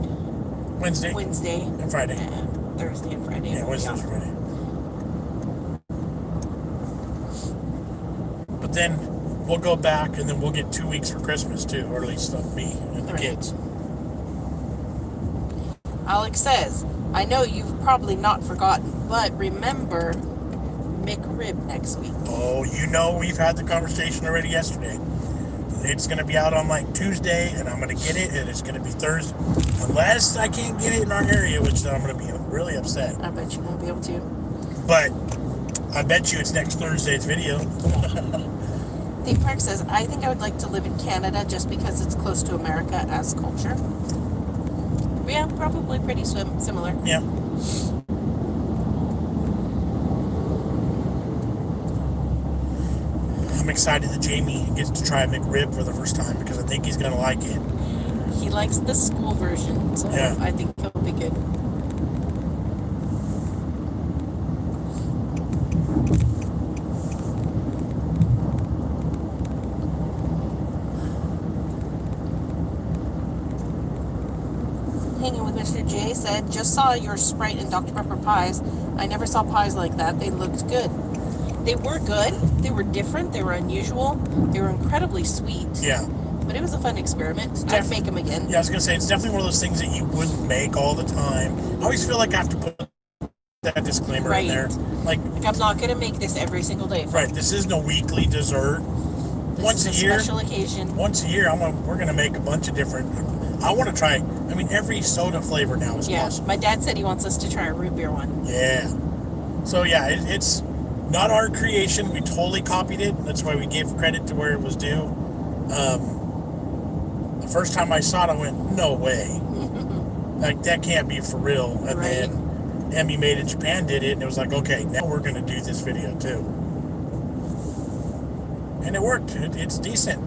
Wednesday and Friday. And Thursday and Friday. Yeah, Wednesday and Friday. But then we'll go back, and then we'll get 2 weeks for Christmas too, or at least me and the kids. Alex says, I know you've probably not forgotten, but remember McRib next week. Oh, you know we've had the conversation already yesterday. It's going to be out on like Tuesday, and I'm going to get it, and it's going to be Thursday. Unless I can't get it in our area, which then I'm going to be really upset. I bet you won't be able to. But I bet you it's next Thursday's video. Theme Park says, I think I would like to live in Canada just because it's close to America as culture. Yeah, probably pretty similar. Yeah. I'm excited that Jamie gets to try a McRib for the first time because I think he's going to like it. He likes the school version, so yeah. I think he'll be good. Hanging with Mr. J said, just saw your Sprite and Dr. Pepper pies. I never saw pies like that. They looked good. They were good. They were different. They were unusual. They were incredibly sweet. Yeah. But it was a fun experiment. I'd make them again. Yeah, I was going to say, it's definitely one of those things that you wouldn't make all the time. I always feel like I have to put that disclaimer in there. Like I'm not going to make this every single day. Right. This isn't a weekly dessert. This is a special occasion. Once a year, we're going to make a bunch of different. I want to try. I mean, every soda flavor now is possible. My dad said he wants us to try a root beer one. Yeah. So yeah, it's not our creation. We totally copied it. That's why we gave credit to where it was due. The first time I saw it, I went, no way. Like, that can't be for real. And then Emmy Made in Japan did it, and it was like, okay, now we're going to do this video too. And it worked. It's decent.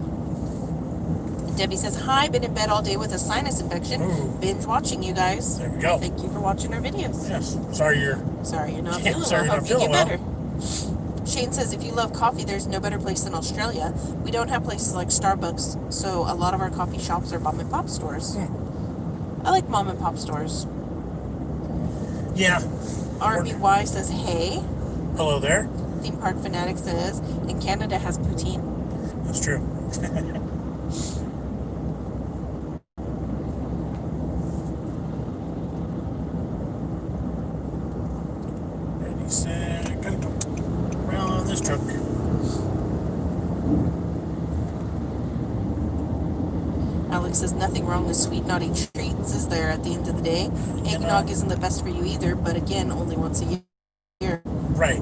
Debbie says, hi, been in bed all day with a sinus infection. Ooh. Binge watching you guys. There we go. Thank you for watching our videos. Yes. Sorry you're not Yeah, feeling sorry well. you're Hope not you get feeling well. better. Shane says, if you love coffee, there's no better place than Australia. We don't have places like Starbucks, so a lot of our coffee shops are mom and pop stores. I like mom and pop stores. Yeah. RBY says, hey. Hello there. Theme Park Fanatic says, and Canada has poutine. That's true. Ready, set, gotta go. Around this truck. Alex says, nothing wrong with sweet naughty treats, is there, at the end of the day? Eggnog isn't the best for you either, but again, only once a year. Right.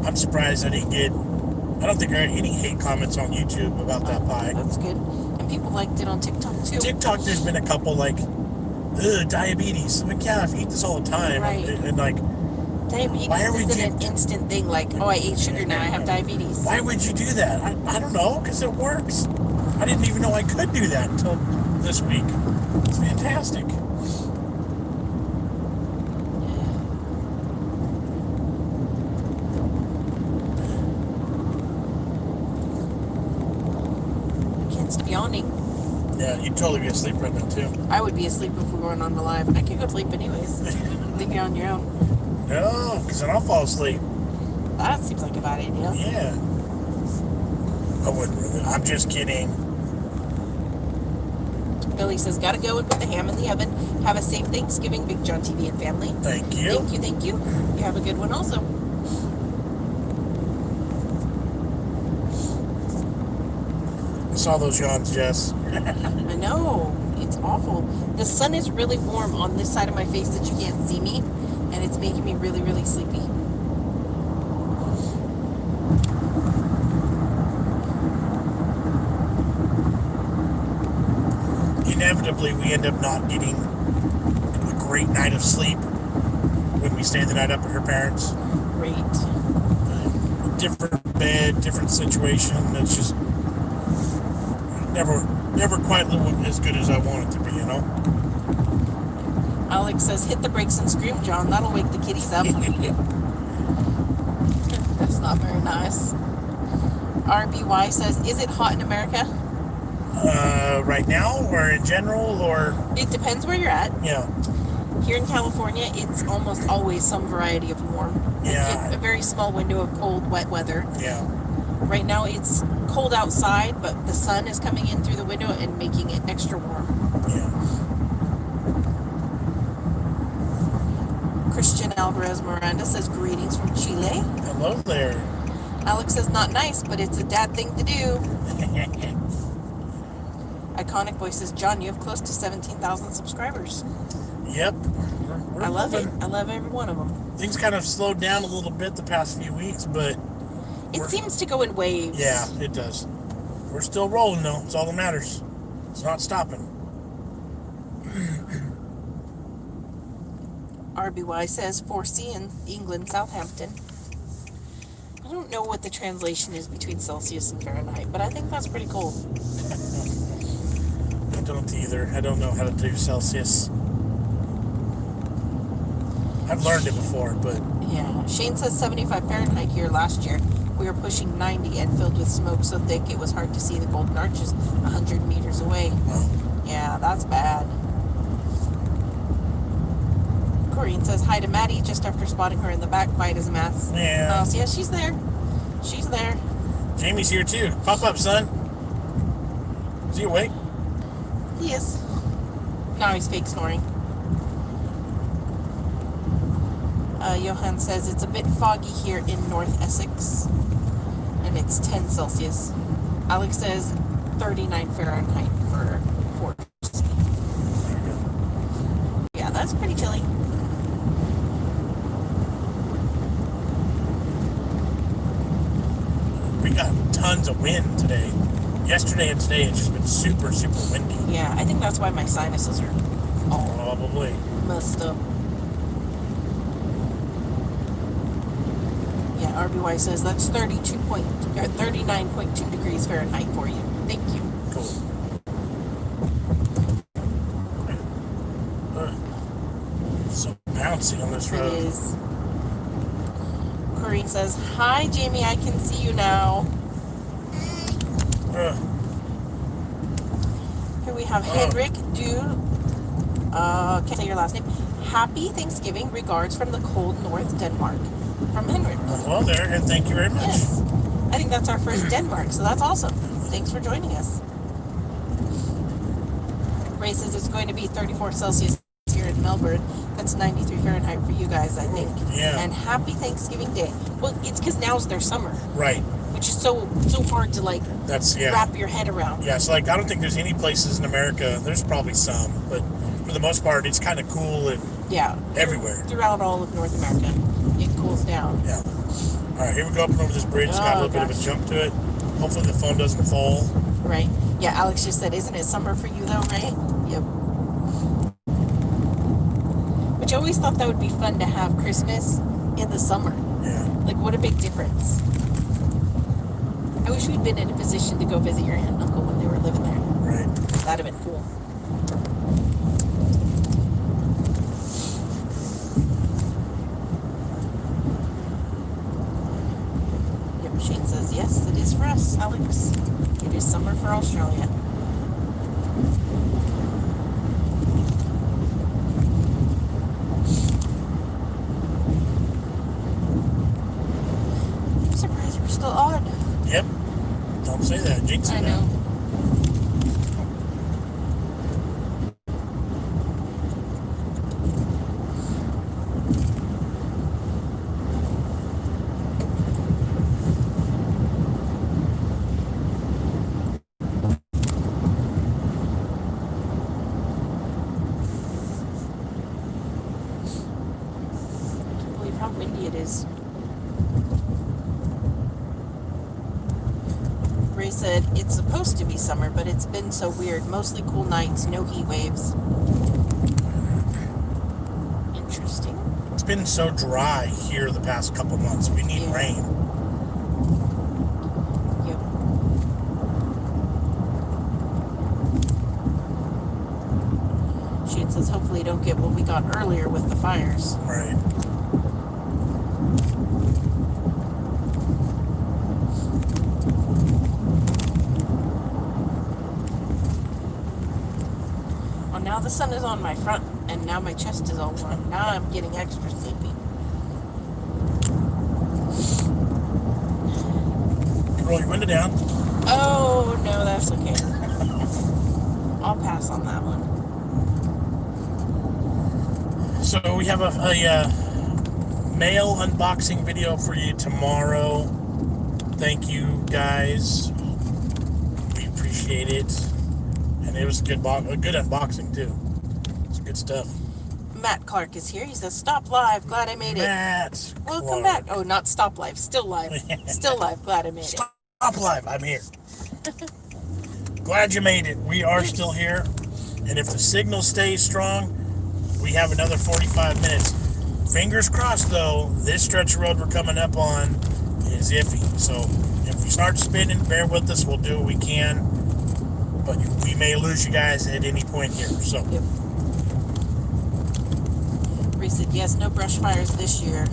I'm surprised I didn't get... I don't think I got any hate comments on YouTube about that pie. That's good. And people liked it on TikTok, too. TikTok, there's been a couple like, ugh, diabetes. I'm like, yeah, I eat this all the time. Right. And like, Diabetes why are we isn't an instant thing like, oh, I ate sugar, now I have diabetes. why would you do that? I don't know, because it works. I didn't even know I could do that until this week. It's fantastic. Yawning. Yeah, you'd totally be asleep right now, too. I would be asleep if we weren't on the live. I could go to sleep anyways. Leave you on your own. No, because then I'll fall asleep. That seems like a bad idea. Yeah. I wouldn't really. I'm just kidding. Billy says, gotta go and put the ham in the oven. Have a safe Thanksgiving, BigJon TV and family. Thank you. Thank you, thank you. You have a good one also. I saw those yawns, Jess. I know. It's awful. The sun is really warm on this side of my face that you can't see me, and it's making me really, really sleepy. Inevitably, we end up not getting a great night of sleep when we stay the night up at her parents'. Great. Different bed, different situation. It's just never quite as good as I want it to be, you know? Alex says, hit the brakes and scream, John. That'll wake the kitties up. That's not very nice. RBY says, is it hot in America? Right now, or in general, or... It depends where you're at. Yeah. Here in California, it's almost always some variety of warm. Yeah. A very small window of cold, wet weather. Yeah. Right now, it's cold outside, but the sun is coming in through the window and making it extra warm. Yeah. Christian Alvarez Miranda says, greetings from Chile. Hello there. Alex says, not nice, but it's a dad thing to do. Iconic Boy says, John, you have close to 17,000 subscribers. Yep. We're I love moving. it. I love every one of them. Things kind of slowed down a little bit the past few weeks, but... It seems to go in waves. Yeah, it does. We're still rolling, though. It's all that matters. It's not stopping. RBY says 4C in England, Southampton. I don't know what the translation is between Celsius and Fahrenheit, but I think that's pretty cool. I don't either. I don't know how to do Celsius. I've learned it before, but... Yeah. Shane says 75 Fahrenheit here last year. We were pushing 90 and filled with smoke so thick it was hard to see the golden arches 100 meters away. Wow. Yeah, that's bad. Corrine says hi to Maddie just after spotting her in the back, quiet as a mouse. Yeah. Yeah, she's there. She's there. Jamie's here, too. Pop up, son. Is he awake? He is. Now he's fake snoring. Johan says it's a bit foggy here in North Essex, and it's 10 Celsius. Alex says 39 Fahrenheit for 4C. Yeah, that's pretty chilly. We got tons of wind today. Yesterday and today, it's just been super, super windy. Yeah, I think that's why my sinuses are all Probably. messed up. RBY says that's 39.2 degrees Fahrenheit for you. Thank you. Cool. So bouncy on this road. It is. Corrine says, "Hi, Jamie. I can see you now." Here we have Henrik Dude. Can't say your last name. Happy Thanksgiving. Regards from the cold North Denmark. From Henrik. Well, there, and thank you very much. Yes. I think that's our first Denmark, so that's awesome. Thanks for joining us. Ray says it's going to be 34 Celsius here in Melbourne. That's 93 Fahrenheit for you guys, I think. Yeah. And happy Thanksgiving Day. Well, it's because now's their summer. Right. Which is so hard to wrap your head around. Yeah, so I don't think there's any places in America. There's probably some, but for the most part, it's kind of cool and everywhere. Throughout all of North America, it cools down. Yeah. All right, here we go up and over this bridge. It's got a little bit of a jump to it. Hopefully the phone doesn't fall. Right. Yeah, Alex just said, isn't it summer for you though, right? Yep. Which I always thought that would be fun to have Christmas in the summer. Yeah. Like, what a big difference. I wish we'd been in a position to go visit your aunt and uncle when they were living there. Right. That'd have been cool. Yep, Shane says, yes, it is for us, Alex. It is summer for Australia. I'm surprised we're still on. Yep. Don't say that. Jinx it. I know. Can't believe how windy it is. Ray said, it's supposed to be summer, but it's been so weird. Mostly cool nights, no heat waves. Interesting. It's been so dry here the past couple months. We need rain. Yep. Shane says, hopefully don't get what we got earlier with the fires. Right. Now the sun is on my front, and now my chest is all warm. Now I'm getting extra sleepy. Roll your window down. Oh, no, that's okay. I'll pass on that one. So we have a mail unboxing video for you tomorrow. Thank you, guys. We appreciate it. And it was a good unboxing, too. It's good stuff. Matt Clark is here. He says, stop live. Glad I made it. Matt Welcome back. Oh, not stop live. Still live. Still live. Glad I made it. Stop live. I'm here. Glad you made it. We are still here. And if the signal stays strong, we have another 45 minutes. Fingers crossed, though, this stretch of road we're coming up on is iffy. So if we start spinning, bear with us. We'll do what we can. But we may lose you guys at any point here. So. Yep. Reese said, yes, no brush fires this year.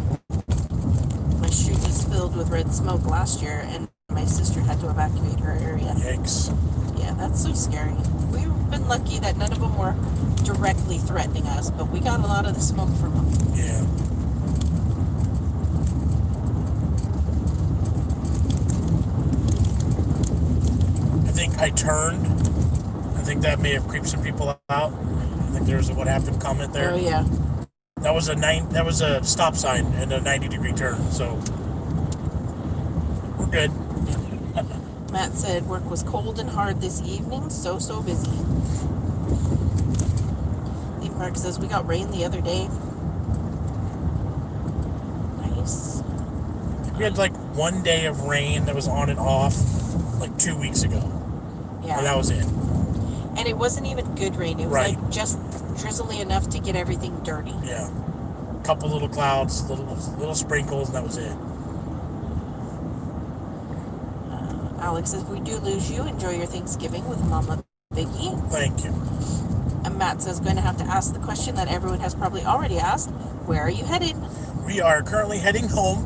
My street was filled with red smoke last year, and my sister had to evacuate her area. Yikes. Yeah, that's so scary. We've been lucky that none of them were directly threatening us, but we got a lot of the smoke from them. Yeah. I think I turned. I think that may have creeped some people out. I think there's a what happened comment there. Oh yeah. That was a stop sign and a 90-degree turn, so we're good. Matt said work was cold and hard this evening, so busy. Lee Park says we got rain the other day. Nice. We had like one day of rain that was on and off like 2 weeks ago. Yeah. And that was it. And it wasn't even good rain. It was like just drizzly enough to get everything dirty. Yeah. A couple little clouds, little sprinkles, and that was it. Alex, if we do lose you, enjoy your Thanksgiving with Mama Biggie. Thank you. And Matt says, going to have to ask the question that everyone has probably already asked. Where are you headed? We are currently heading home.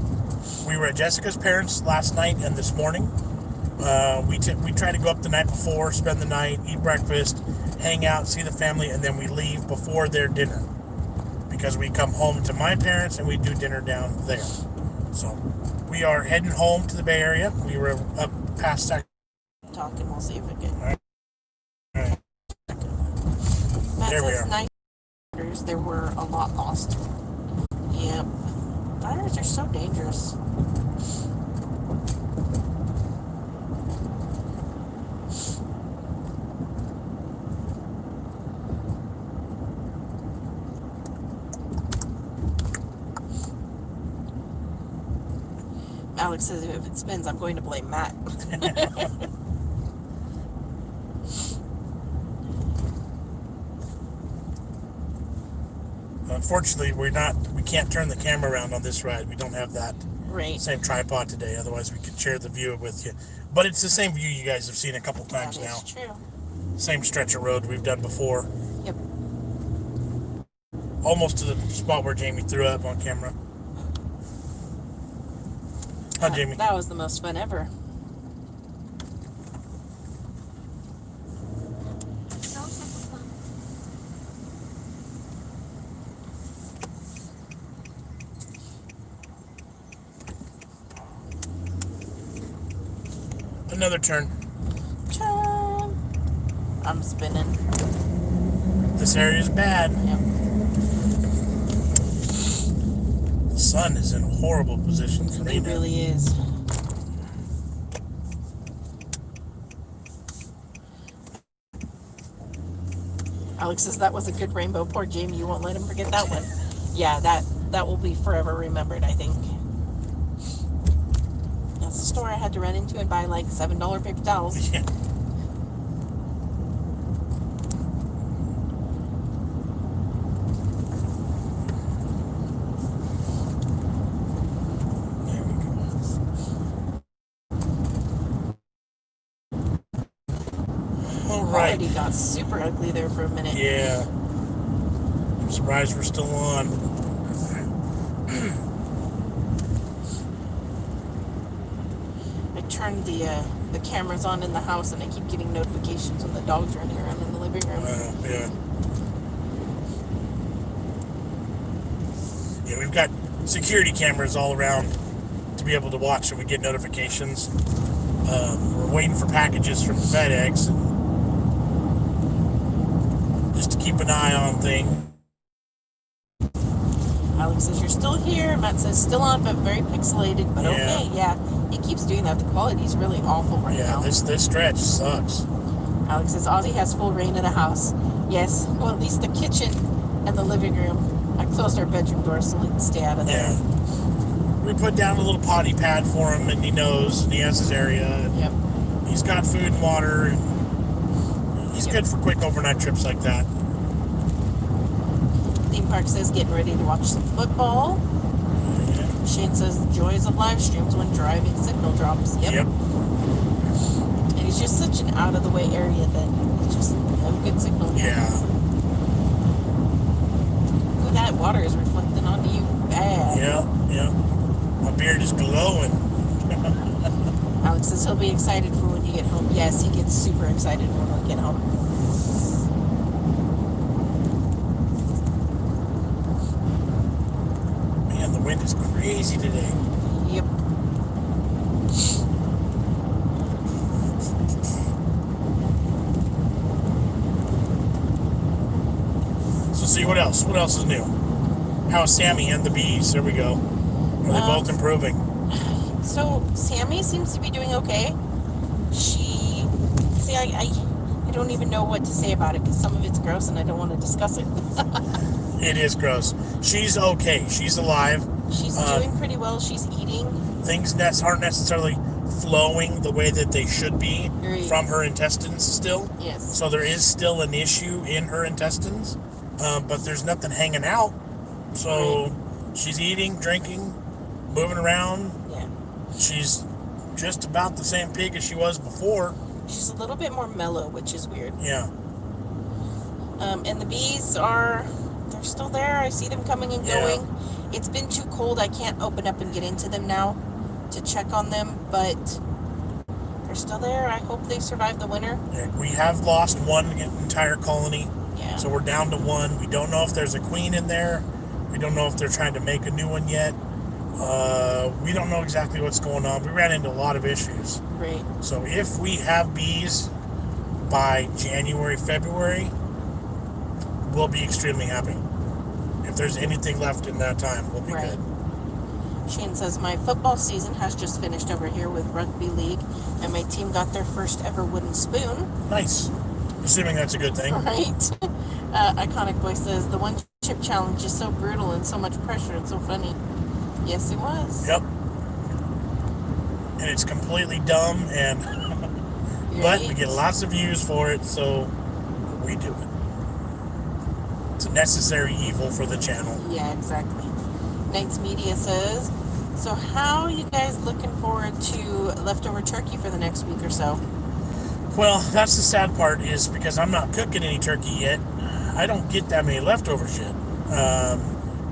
We were at Jessica's parents last night and this morning. We try to go up the night before, spend the night, eat breakfast, hang out, see the family, and then we leave before their dinner. Because we come home to my parents and we do dinner down there. So we are heading home to the Bay Area. We were up past Sacramento. Talking, we'll see if it can. All right. Matt There we says are. night fires, there were a lot lost. Yep. Fires are so dangerous. Alex says if it spins, I'm going to blame Matt. Unfortunately, we can't turn the camera around on this ride. We don't have that Right. same tripod today. Otherwise, we could share the view with you. But it's the same view you guys have seen a couple times That now. is true. Same stretch of road we've done before. Yep. Almost to the spot where Jamie threw up on camera. Hi, Jamie. That was the most fun ever. That was super fun. Another turn. Turn. I'm spinning. This area is bad. Yep. The sun is in a horrible position for me It now. really is. Alex says that was a good rainbow. Poor Jamie, you won't let him forget that one. Yeah, that will be forever remembered, I think. That's the store I had to run into and buy like $7 paper towels. Yeah. There we go. All right. Quality got super ugly there for a minute. Yeah. I'm surprised we're still on. I turned the cameras on in the house and I keep getting notifications when the dog's running around in the living room. Yeah. Yeah, we've got security cameras all around to be able to watch and we get notifications. We're waiting for packages from FedEx and just to keep an eye on things. Alex says you're still here. Matt says still on, but very pixelated. But Yeah. okay, yeah. He keeps doing that. The quality's really awful right Yeah, now. this stretch sucks. Alex says Ozzy has full reign of the house. Yes, well at least the kitchen and the living room. I closed our bedroom door so we can stay out of there. Yeah. We put down a little potty pad for him and he knows and he has his area. And Yep. he's got food and water and he's Yep. good for quick overnight trips like that. Theme Park says getting ready to watch some football. Yeah. Shane says joys of live streams when driving signal drops. Yep. And it's just such an out of the way area that it's just no good signal. Yeah. Ooh, that water is reflecting onto you bad. Yeah. My beard is glowing. Alex says he'll be excited for when you get home. Yes, he gets super excited when we get home. Man, the wind is crazy today. Yep. So see what else? What else is new? How's Sammy and the bees? There we go. Are they both improving? So Sammy seems to be doing okay. I don't even know what to say about it because some of it's gross and I don't want to discuss it. It is gross. She's okay. She's alive. She's doing pretty well. She's eating. Things aren't necessarily flowing the way that they should be Right. from her intestines still. Yes. So there is still an issue in her intestines, but there's nothing hanging out. So she's eating, drinking, moving around. Yeah. She's just about the same pig as she was before. She's a little bit more mellow, which is weird. Yeah. And the bees they're still there. I see them coming and going. It's been too cold. I can't open up and get into them now to check on them, but they're still there. I hope they survive the winter. Yeah, we have lost one entire colony. Yeah. So we're down to one. We don't know if there's a queen in there. We don't know if they're trying to make a new one yet. We don't know exactly what's going on. We ran into a lot of issues. Right. So if we have bees by January, February, we'll be extremely happy. If there's anything left in that time, we'll be Right. good. Shane says, my football season has just finished over here with rugby league, and my team got their first ever wooden spoon. Nice. Assuming that's a good thing. Right. Iconic Boy says, the one chip challenge is so brutal and so much pressure and so funny. Yes, it was. Yep. And it's completely dumb, and but we get lots of views for it, so we do it. It's a necessary evil for the channel. Yeah, exactly. Knights Media says, so how are you guys looking forward to leftover turkey for the next week or so? Well, that's the sad part, is because I'm not cooking any turkey yet, I don't get that many leftovers yet.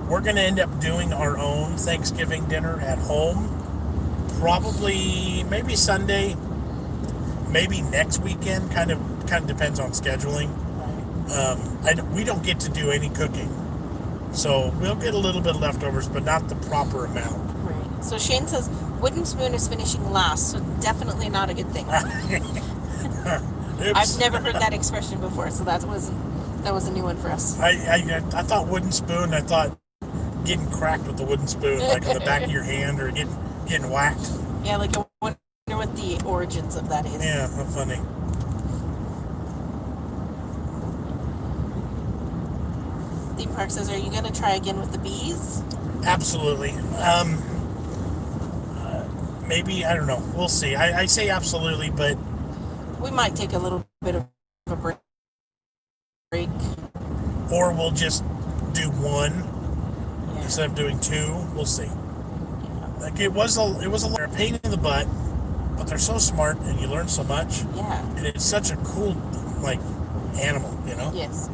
We're going to end up doing our own Thanksgiving dinner at home. Probably, maybe Sunday, maybe next weekend. Kind of depends on scheduling. We don't get to do any cooking, so we'll get a little bit of leftovers, but not the proper amount. Right. So Shane says wooden spoon is finishing last, so definitely not a good thing. I've never heard that expression before, so that was a new one for us. I thought wooden spoon. I thought getting cracked with the wooden spoon, like on the back of your hand, or getting whacked. Yeah, like I wonder what the origins of that is. Yeah, how funny. Theme Park says, are you going to try again with the bees? Absolutely. Maybe, I don't know. We'll see. I say absolutely, but We might take a little bit of a break. or we'll just do one Yeah. instead of doing two. We'll see. Yeah. Like it was a pain in the butt, but they're so smart and you learn so much. Yeah. And it's such a cool animal, you know? Yes.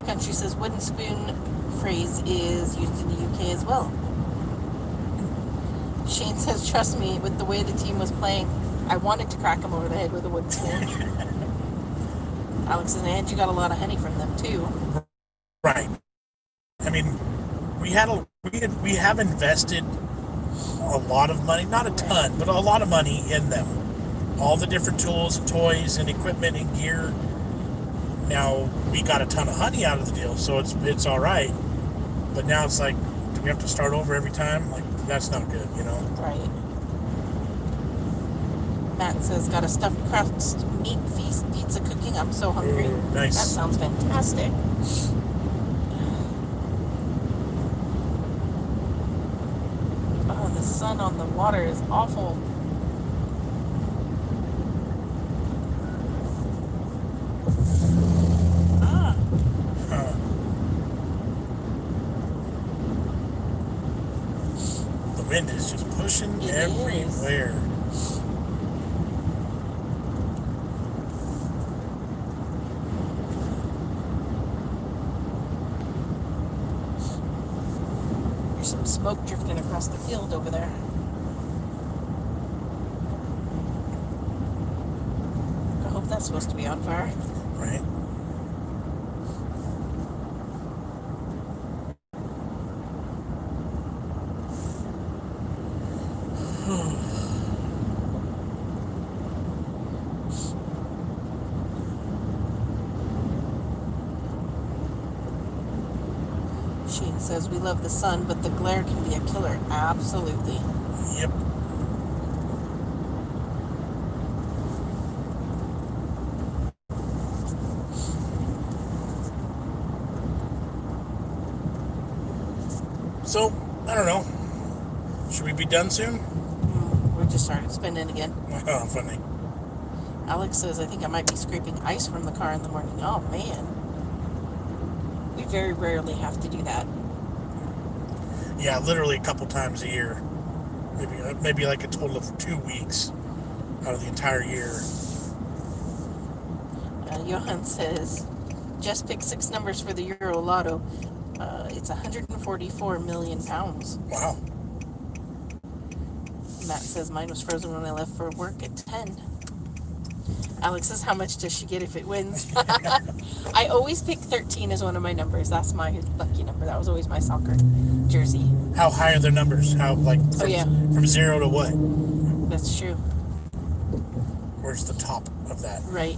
Country says wooden spoon phrase is used in the UK as well. Shane says, trust me, with the way the team was playing, I wanted to crack him over the head with a wooden spoon. Alex says, and you got a lot of honey from them too. Right. I mean, we have invested a lot of money, not a ton, but a lot of money in them. All the different tools and toys and equipment and gear. Now we got a ton of honey out of the deal, so it's all right. But now it's like, do we have to start over every time? Like, that's not good, you know? Right. Matt says, got a stuffed crust meat feast pizza cooking. I'm so hungry. Ooh, nice. That sounds fantastic. Oh, the sun on the water is awful. Ah, Huh. The wind is just pushing It everywhere. there's some smoke drifting across the field over there. I hope that's supposed to be on fire. Right? Shane says, we love the sun, but the glare can be a killer. Absolutely. Yep. So, I don't know. Should we be done soon? We just started spinning again. Oh, funny. Alex says, I think I might be scraping ice from the car in the morning. Oh, man. We very rarely have to do that. Yeah, literally a couple times a year. maybe like a total of 2 weeks out of the entire year. Johan says, just pick 6 numbers for the Euro Lotto. It's 144 million pounds. Wow. Matt says, mine was frozen when I left for work at 10. Alex says, how much does she get if it wins? I always pick 13 as one of my numbers. That's my lucky number. That was always my soccer jersey. How high are their numbers? How, like, from 0 to what? That's true. Where's the top of that? Right.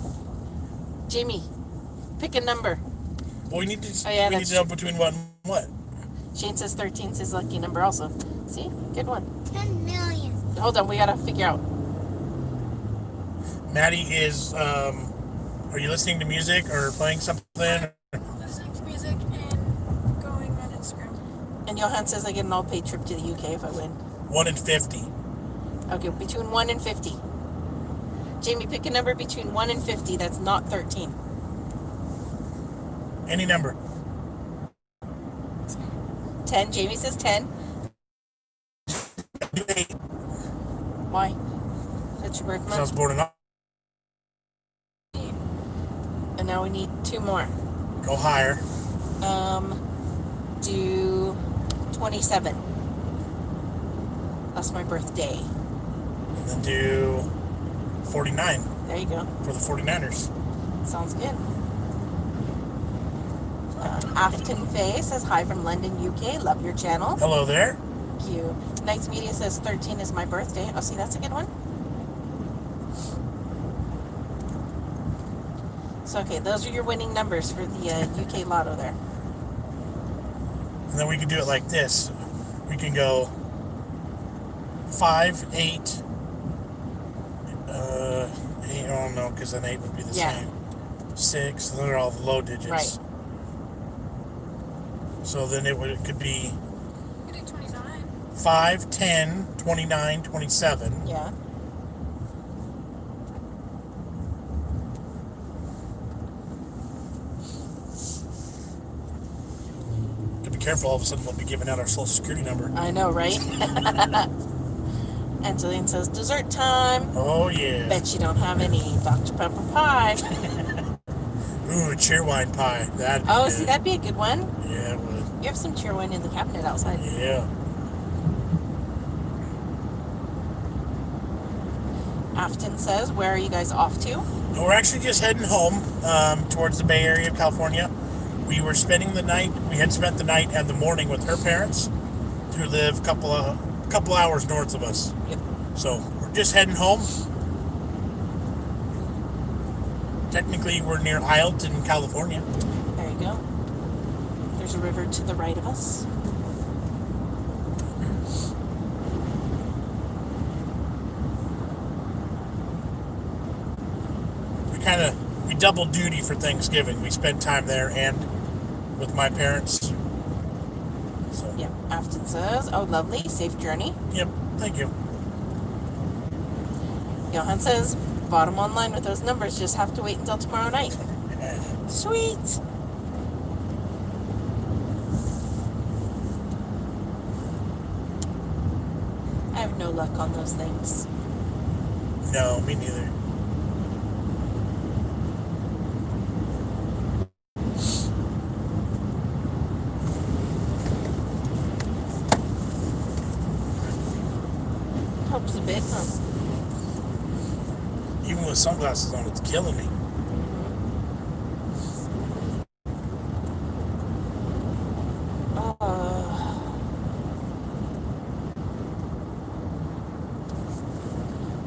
Jamie, pick a number. Well, we need to yeah, we need to know between what and what. Shane says 13 is his lucky number also. See? Good one. 10 million. Hold on, we gotta figure out. Maddie is, are you listening to music or playing something? Listening to music and going on Instagram. And Johan says I get an all-paid trip to the UK if I win. 1 in 50. Okay, between 1 and 50. Jamie, pick a number between 1 and 50 that's not 13. Any number. 10. Jamie says 10. Do 8. Why? That's your birth Because I was month. born in August. And now we need 2 more. Go higher. Do 27. That's my birthday. And then do 49 There you go. for the 49ers. Sounds good. Afton Faye says, hi from London, UK. Love your channel. Hello there. Thank you. Knights Media says 13 is my birthday. Oh, see, that's a good one. So, okay, those are your winning numbers for the UK Lotto there. And then we can do it like this. We can go 5, 8. 8, oh no, because then 8 would be the same. 6, those are all the low digits. Right. So then it could be You do 29. 5, 10, 29, 27. Yeah. To be careful, all of a sudden we'll be giving out our social security number. I know, right? Angeline says, dessert time. Oh yeah. Bet you don't have any Dr. Pepper pie. Ooh, cheerwine pie. That'd be Oh, good. see, that'd be a good one. Yeah, it would. You have some cheerwine in the cabinet outside. Yeah. Afton says, where are you guys off to? We're actually just heading home towards the Bay Area of California. We were spending the night. We had spent the night and the morning with her parents, who live a couple hours north of us. Yep. So we're just heading home. Technically, we're near Isleton, California. There you go. There's a river to the right of us. We double duty for Thanksgiving. We spent time there and with my parents. So Yep. Afton says, oh, lovely. Safe journey. yep, thank you. Johan says, bottom line with those numbers, just have to wait until tomorrow night. Sweet. I have no luck on those things. No, me neither. Helps a bit, huh? Even with sunglasses on, it's killing me.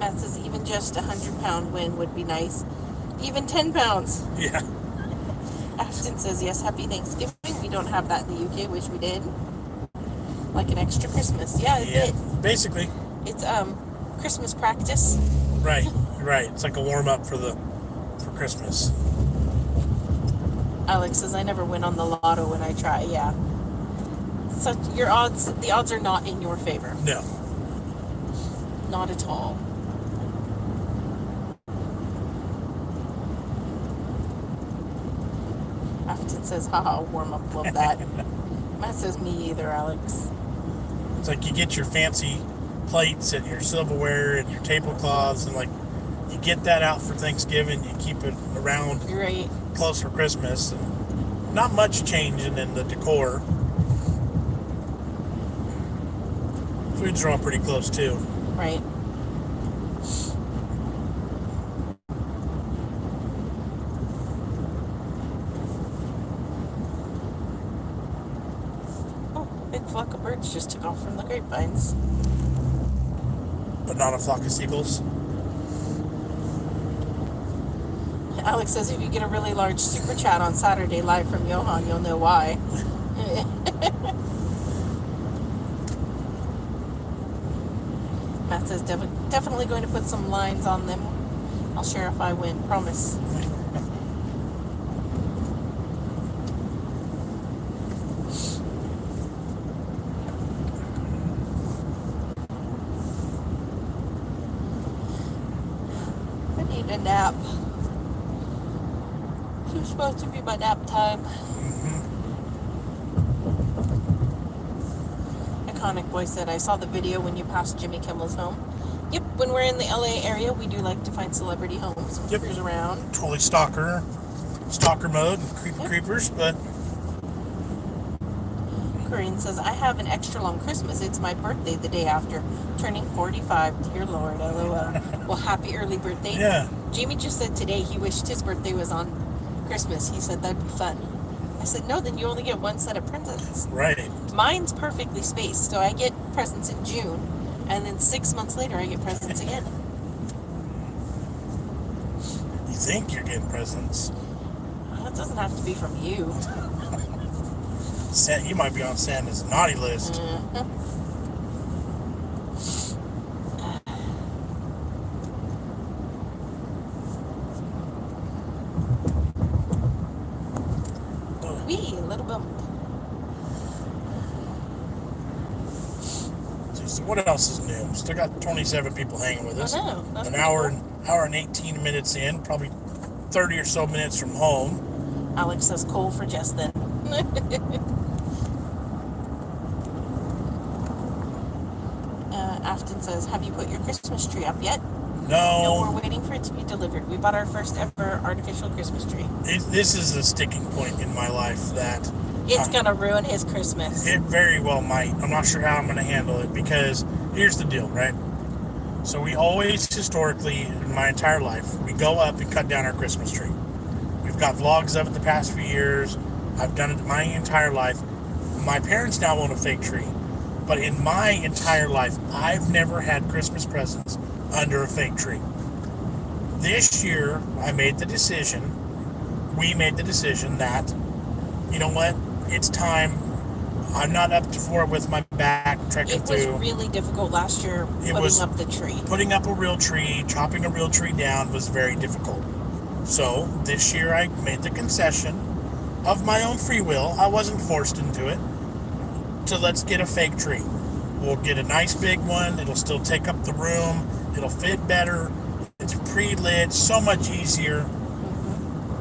Matt says even just 100-pound win would be nice. Even 10 pounds. Yeah. Afton says, yes, happy Thanksgiving. We don't have that in the UK, which we did. Like an extra Christmas. Yeah, it did. Basically. It's Christmas practice. Right. It's like a warm up for Christmas. Alex says, I never win on the lotto when I try. Yeah. So the odds are not in your favor. No. Not at all. Afton says, haha, warm up, love that. Matt says, me either, Alex. It's like you get your fancy plates and your silverware and your tablecloths, and like you get that out for Thanksgiving, you keep it around Right. close for Christmas, and not much changing in the decor. Foods are all pretty close too. Right. Oh, a big flock of birds just took off from the grapevines. But not a flock of seagulls. Alex says if you get a really large super chat on Saturday live from Johan, you'll know why. Matt says definitely going to put some lines on them. I'll share if I win, promise. I need a nap. It's supposed to be my nap time. Iconic Boy said, I saw the video when you passed Jimmy Kimmel's home. Yep, when we're in the LA area, we do like to find celebrity homes and cruise around. Totally stalker mode, creepy creepers, but... Corinne says, I have an extra long Christmas. It's my birthday the day after, turning 45. Dear Lord, LOL. Well, happy early birthday. Yeah. Jamie just said today he wished his birthday was on Christmas. He said that'd be fun. I said, no, then you only get one set of presents. Right. Mine's perfectly spaced, so I get presents in June, and then 6 months later I get presents again. You think you're getting presents. That doesn't have to be from you. You might be on Santa's naughty list. Wee, a little bump. So what else is new? Still got 27 people hanging with us. I know. That's An pretty hour cool. and 18 minutes in, probably 30 or so minutes from home. Alex says cool for just then. Afton says, have you put your Christmas tree up yet? No, No, we're waiting for it to be delivered. We bought our first ever artificial Christmas tree. this is a sticking point in my life that It's gonna ruin his Christmas. it very well might. I'm not sure how I'm going to handle it, because here's the deal, right? So we always, historically, in my entire life, we go up and cut down our Christmas tree. We've got vlogs of it the past few years. I've done it my entire life. My parents now own a fake tree. But in my entire life, I've never had Christmas presents under a fake tree. This year, we made the decision that, you know what, it's time. I'm not up for it with my back trekking It was through. really difficult last year putting up the tree. Putting up a real tree, chopping a real tree down was very difficult. So this year I made the concession of my own free will. I wasn't forced into it. So let's get a fake tree. We'll get a nice big one. It'll still take up the room. It'll fit better. It's pre-lit, so much easier.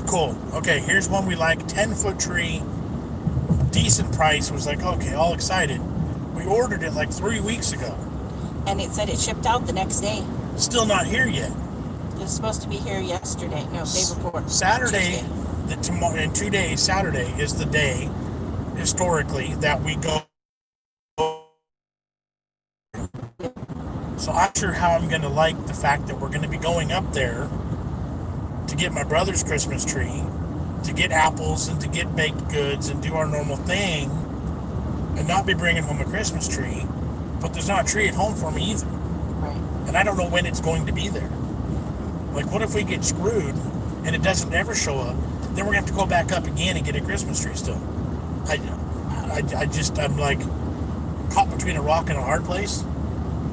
Cool. Okay, here's one we like. 10-foot tree. Decent price. Was like, okay, all excited. We ordered it like 3 weeks ago. And it said it shipped out the next day. Still not here yet. It was supposed to be here yesterday. No, day before. Saturday, Tuesday. in 2 days, Saturday is the day, historically, that we go. So I'm not sure how I'm going to like the fact that we're going to be going up there to get my brother's Christmas tree, to get apples and to get baked goods and do our normal thing, and not be bringing home a Christmas tree, but there's not a tree at home for me either. Right. And I don't know when it's going to be there. Like, what if we get screwed and it doesn't ever show up? Then we're going to have to go back up again and get a Christmas tree still. I'm like caught between a rock and a hard place.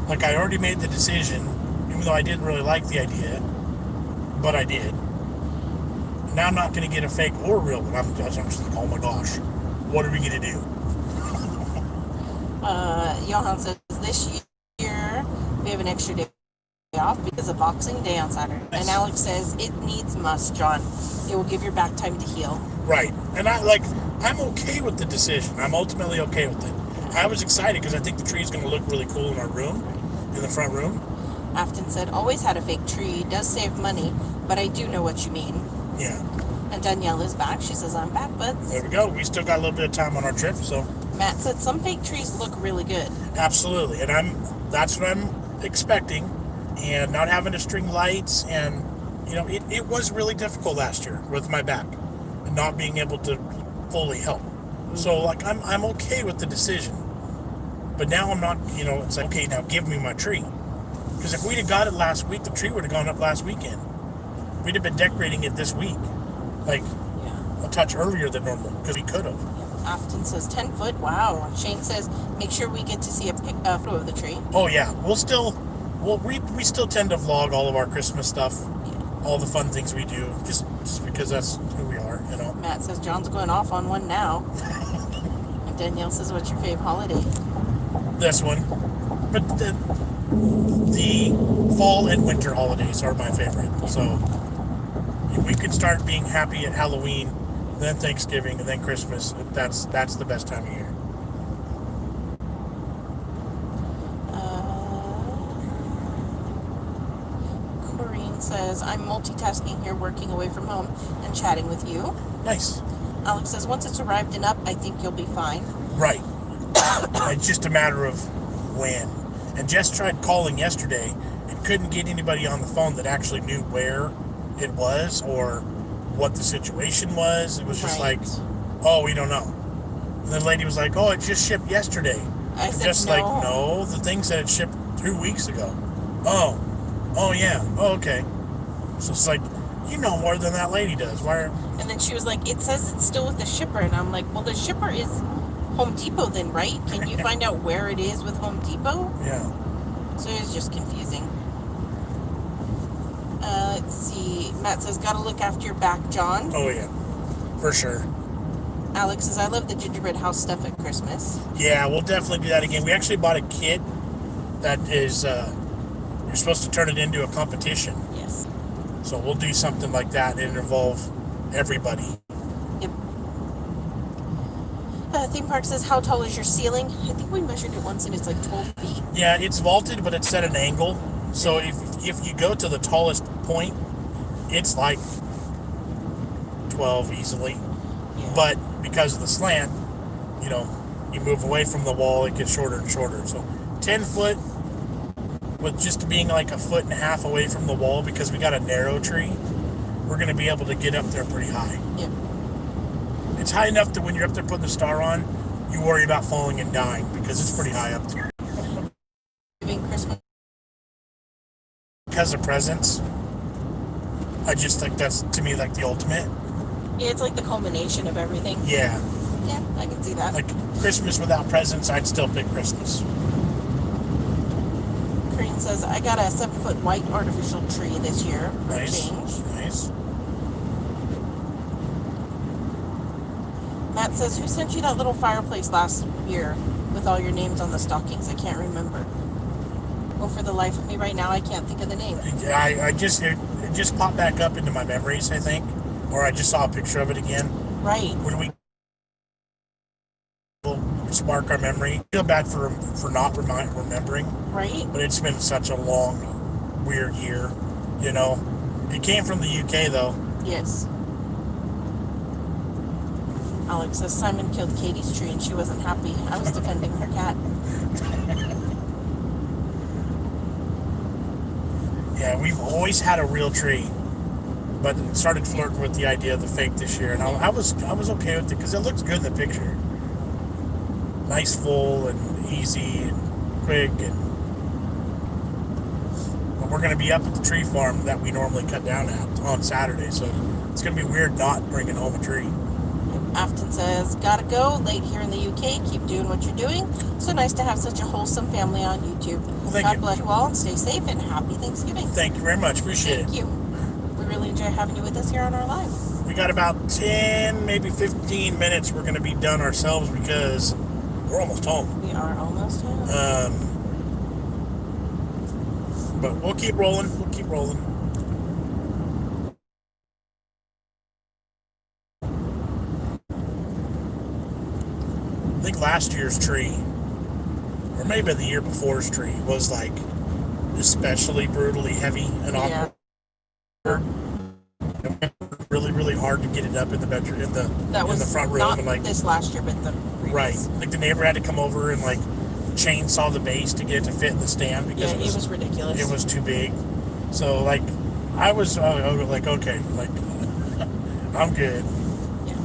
Like, I already made the decision, even though I didn't really like the idea, but I did. Now I'm not going to get a fake or real one. I'm just like, oh my gosh, what are we going to do? Johan says this year we have an extra day off because of Boxing Day on Saturday. And Alex says it needs must, John. It will give your back time to heal. Right. And I'm okay with the decision. I'm ultimately okay with it. I was excited because I think the tree is going to look really cool in our room. In the front room? Afton said, always had a fake tree. Does save money, but I do know what you mean. Yeah. And Danielle is back. She says, I'm back, buds. There we go. We still got a little bit of time on our trip, so. Matt said, some fake trees look really good. Absolutely. And that's what I'm expecting. And not having to string lights. And, it was really difficult last year with my back. And not being able to fully help. So, I'm okay with the decision. But now I'm not, it's like, okay, now give me my tree. Because if we'd have got it last week, the tree would have gone up last weekend. We'd have been decorating it this week. A touch earlier than normal, because we could have. Afton says 10 foot. Wow. Shane says, make sure we get to see a photo of the tree. Oh, yeah. We still tend to vlog all of our Christmas stuff. Yeah. All the fun things we do, just because that's who we are, Matt says, John's going off on one now. And Danielle says, what's your fave holiday? This one. But the fall and winter holidays are my favorite. So we can start being happy at Halloween, then Thanksgiving, and then Christmas. That's the best time of year. Corrine says, I'm multitasking here, working away from home and chatting with you. Nice. Alex says, once it's arrived and up, I think you'll be fine. Right. It's just a matter of when. And Jess tried calling yesterday and couldn't get anybody on the phone that actually knew where it was or what the situation was. It was just right. Oh, we don't know. And the lady was like, oh, it just shipped yesterday. I said, just no. No, the thing said it shipped 2 weeks ago. Oh yeah, okay. So it's like, you know more than that lady does. Why? And then she was like, it says it's still with the shipper. And I'm like, well, the shipper is Home Depot then, right? Can you find out where it is with Home Depot? Yeah. So it was just confusing. Let's see. Matt says, gotta look after your back, John. Oh, yeah. For sure. Alex says, I love the gingerbread house stuff at Christmas. Yeah, we'll definitely do that again. We actually bought a kit that is, you're supposed to turn it into a competition. Yes. So we'll do something like that and involve everybody. Yep. Theme Park says, how tall is your ceiling? I think we measured it once and it's like 12 feet. Yeah, it's vaulted, but it's at an angle. So if you go to the tallest point, it's like 12 easily. Yeah. But because of the slant, you move away from the wall, it gets shorter and shorter. So 10 foot with just being like a foot and a half away from the wall, because we got a narrow tree, we're going to be able to get up there pretty high. Yep. It's high enough that when you're up there putting the star on, you worry about falling and dying because it's pretty high up there. Giving Christmas. Because of presents, I just think that's, to me, like the ultimate. Yeah, it's like the culmination of everything. Yeah. Yeah, I can see that. Like Christmas without presents, I'd still pick Christmas. Corrine says, I got a 7-foot white artificial tree this year for a change. Nice. Matt says, who sent you that little fireplace last year with all your names on the stockings? I can't remember. Well, for the life of me right now, I can't think of the name. It just popped back up into my memories, I think. Or I just saw a picture of it again. Right. When we spark our memory. I feel bad for not remembering. Right. But it's been such a long, weird year, It came from the UK, though. Yes. Alex says, Simon killed Katie's tree and she wasn't happy. I was defending her cat. Yeah, we've always had a real tree, but started flirting with the idea of the fake this year, and I was okay with it because it looks good in the picture. Nice, full, and easy, and quick, but we're going to be up at the tree farm that we normally cut down at on Saturday, so it's going to be weird not bringing home a tree. Afton says, gotta go, late here in the UK, keep doing what you're doing. So nice to have such a wholesome family on YouTube. Well, God bless you all and stay safe and happy Thanksgiving. Thank you very much, appreciate Thank it. you. We really enjoy having you with us here on our live. We got about 10, maybe 15 minutes we're going to be done ourselves because we're almost home. We are almost home. But we'll keep rolling. I think last year's tree, or maybe the year before's tree, was like especially brutally heavy and awkward. Really, really hard to get it up in the bedroom, in the front room, not and like this last year, but the previous. Right, like the neighbor had to come over and like chainsaw the base to get it to fit in the stand because it was ridiculous. It was too big. So like, I was like, okay, like I'm good. Yeah.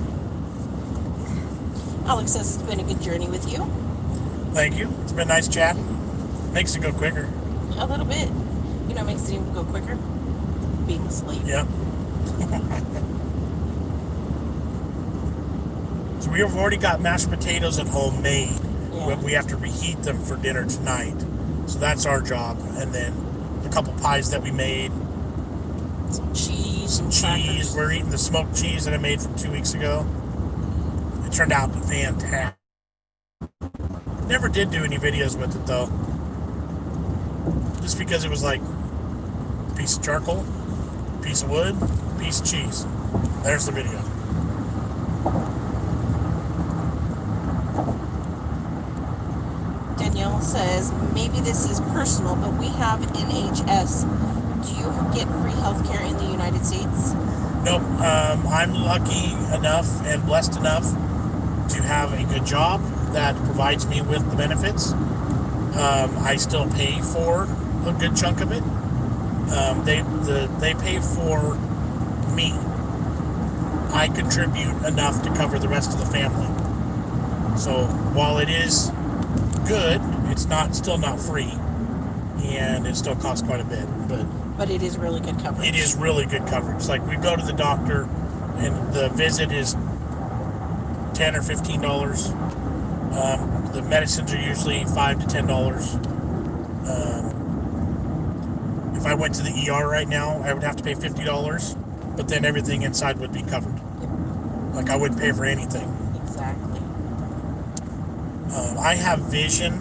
Alex says it's been a good journey with you. Thank you. It's been nice chatting. Makes it go quicker. A little bit. You know, it makes it even go quicker. Being asleep. Yep. So we have already got mashed potatoes at home made. Yeah. We have to reheat them for dinner tonight. So that's our job. And then a couple pies that we made. Some cheese. Some cheese. Crackers. We're eating the smoked cheese that I made from 2 weeks ago. It turned out fantastic. Never did do any videos with it though. Just because it was like a piece of charcoal, piece of wood, piece of cheese. There's the video. Danielle says, maybe this is personal, but we have NHS. Do you get free health care in the United States? Nope. I'm lucky enough and blessed enough to have a good job that provides me with the benefits. I still pay for a good chunk of it. They pay for me. I contribute enough to cover the rest of the family. So while it is good, it's still not free, and it still costs quite a bit. But it is really good coverage. It is really good coverage. Like we go to the doctor, and the visit is $10 or $15. The medicines are usually $5 to $10. If I went to the ER right now, I would have to pay $50, but then everything inside would be covered. Like I wouldn't pay for anything. Exactly. I have vision.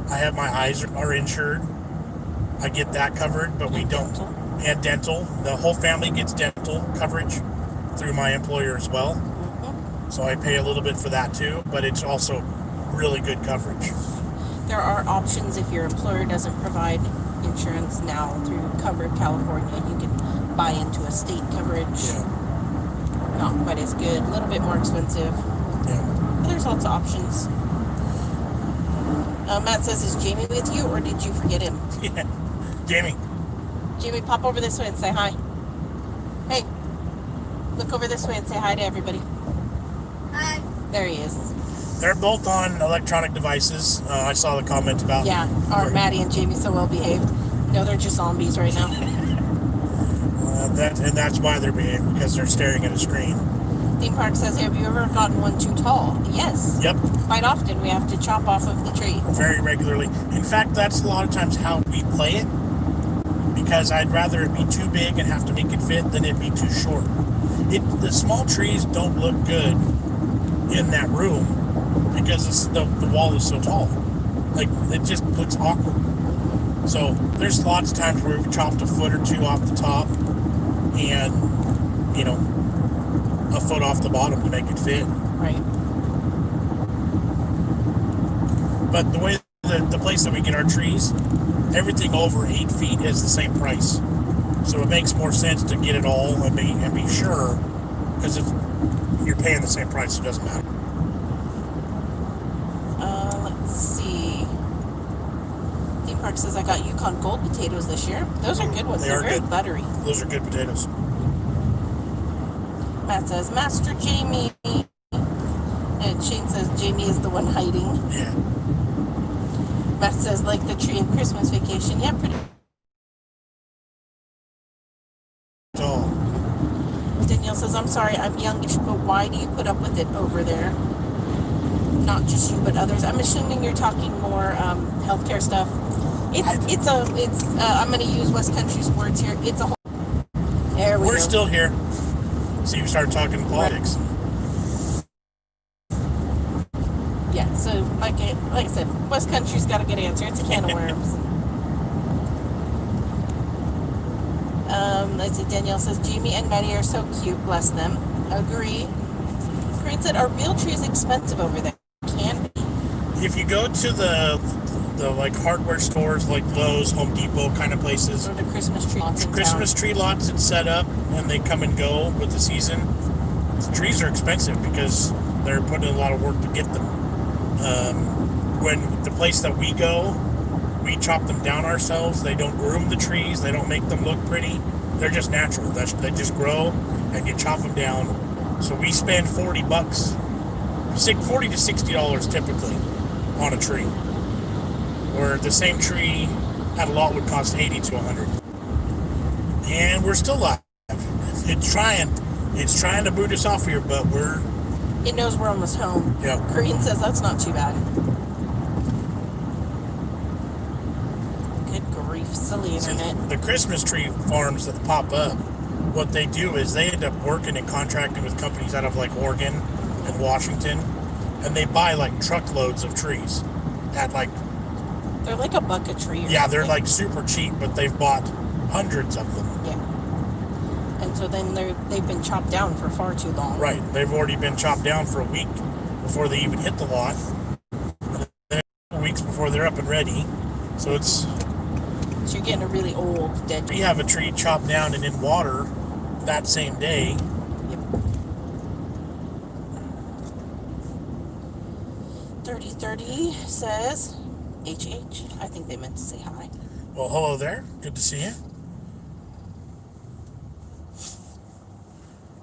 I have my eyes are insured. I get that covered, but we don't. Dental. And dental. The whole family gets dental coverage through my employer as well. Mm-hmm. So I pay a little bit for that too, but it's also really good coverage. There are options if your employer doesn't provide insurance now through Covered California. You can buy into a state coverage. Yeah. Not quite as good, a little bit more expensive. Yeah. But there's lots of options. Matt says, is Jamie with you or did you forget him? Yeah. Jamie. Jamie, pop over this way and say hi. Hey, look over this way and say hi to everybody. Hi. There he is. They're both on electronic devices. I saw the comment about. Yeah, are Maddie and Jamie so well behaved? No, they're just zombies right now. That's why they're behaving, because they're staring at a screen. Theme Park says, have you ever gotten one too tall? Yes. Yep. Quite often we have to chop off of the tree. Very regularly. In fact, that's a lot of times how we play it, because I'd rather it be too big and have to make it fit than it be too short. The small trees don't look good in that room because the wall is so tall. Like, it just looks awkward. So there's lots of times where we've chopped a foot or two off the top and, a foot off the bottom to make it fit. Right. But the way the place that we get our trees, everything over 8 feet is the same price. So it makes more sense to get it all and be sure, because you're paying the same price, so it doesn't matter. Let's see. Theme Park says, I got Yukon Gold potatoes this year. Those are good ones. They're very good. buttery. Those are good potatoes. Matt says, Master Jamie. And Shane says, Jamie is the one hiding. Yeah. Matt says, like the tree in Christmas Vacation. Yeah, pretty. So, Danielle says, I'm sorry, I'm youngish, but why do you put up with it over there? Not just you, but others. I'm assuming you're talking more healthcare stuff. I'm going to use West Country's words here. It's a whole. There we go. we're still here. So you start talking politics. Yeah, so like I said, West Country's got a good answer. It's a can of worms. Let's see, Danielle says, Jamie and Maddie are so cute, bless them. Agree. Great said, are real trees expensive over there? Can be. If you go to the the like hardware stores like Lowe's, Home Depot kind of places. Or the Christmas tree lots in Christmas town. tree lots that's set up and they come and go with the season. The trees are expensive because they're putting in a lot of work to get them. When the place that we go, we chop them down ourselves. They don't groom the trees. They don't make them look pretty. They're just natural. They just grow and you chop them down. So we spend $40, $40 to $60 typically on a tree. Where the same tree at a lot would cost $80 to $100. And we're still live. It's trying to boot us off here, but It knows we're almost home. Yeah. Korean says that's not too bad. Good grief, silly internet. The Christmas tree farms that pop up, what they do is they end up working and contracting with companies out of like Oregon and Washington, and they buy like truckloads of trees at like, They're like a buck a tree. yeah, they're like super cheap, but they've bought hundreds of them. Yeah. And so then they've been chopped down for far too long. Right. They've already been chopped down for a week before they even hit the lot. And then a couple weeks before they're up and ready. So So you're getting a really old dead we tree. have a tree chopped down and in water that same day. Yep. 3030 says HH. I think they meant to say hi. Well, hello there. Good to see you.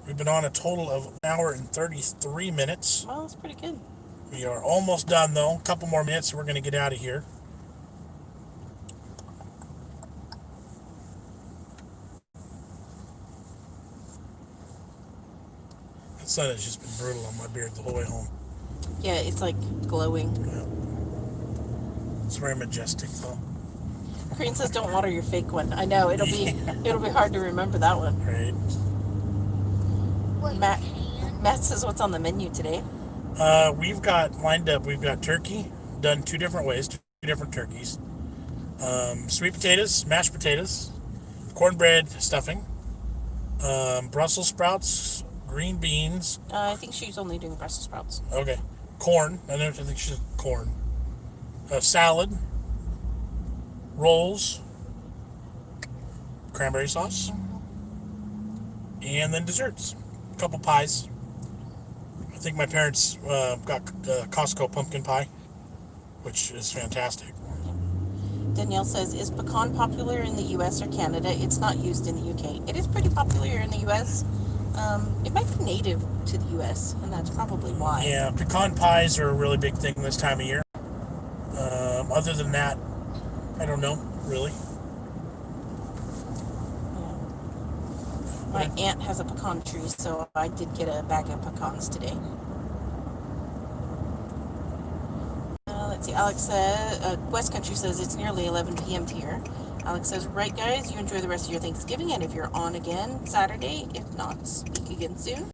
We've been on a total of 1 hour and 33 minutes. Well, that's pretty good. We are almost done, though. A couple more minutes, and we're going to get out of here. The sun has just been brutal on my beard the whole way home. Yeah, it's like glowing. Yeah. It's very majestic, though. Korean says don't water your fake one. I know, it'll be hard to remember that one. Right. What, Matt says what's on the menu today. We've got lined up. We've got turkey done two different ways, two different turkeys. Sweet potatoes, mashed potatoes, cornbread stuffing, Brussels sprouts, green beans. I think she's only doing Brussels sprouts. Okay, corn. I think she's corn. Salad, rolls, cranberry sauce, and then desserts. A couple pies. I think my parents got Costco pumpkin pie, which is fantastic. Danielle says, is pecan popular in the US or Canada? It's not used in the UK. It is pretty popular in the US. It might be native to the US, and that's probably why. Yeah, pecan pies are a really big thing this time of year. Other than that, I don't know, really. Yeah. My aunt has a pecan tree, so I did get a bag of pecans today. Let's see, Alex says, West Country says it's nearly 11 p.m. here. Alex says, right guys, you enjoy the rest of your Thanksgiving, and if you're on again Saturday, if not, speak again soon.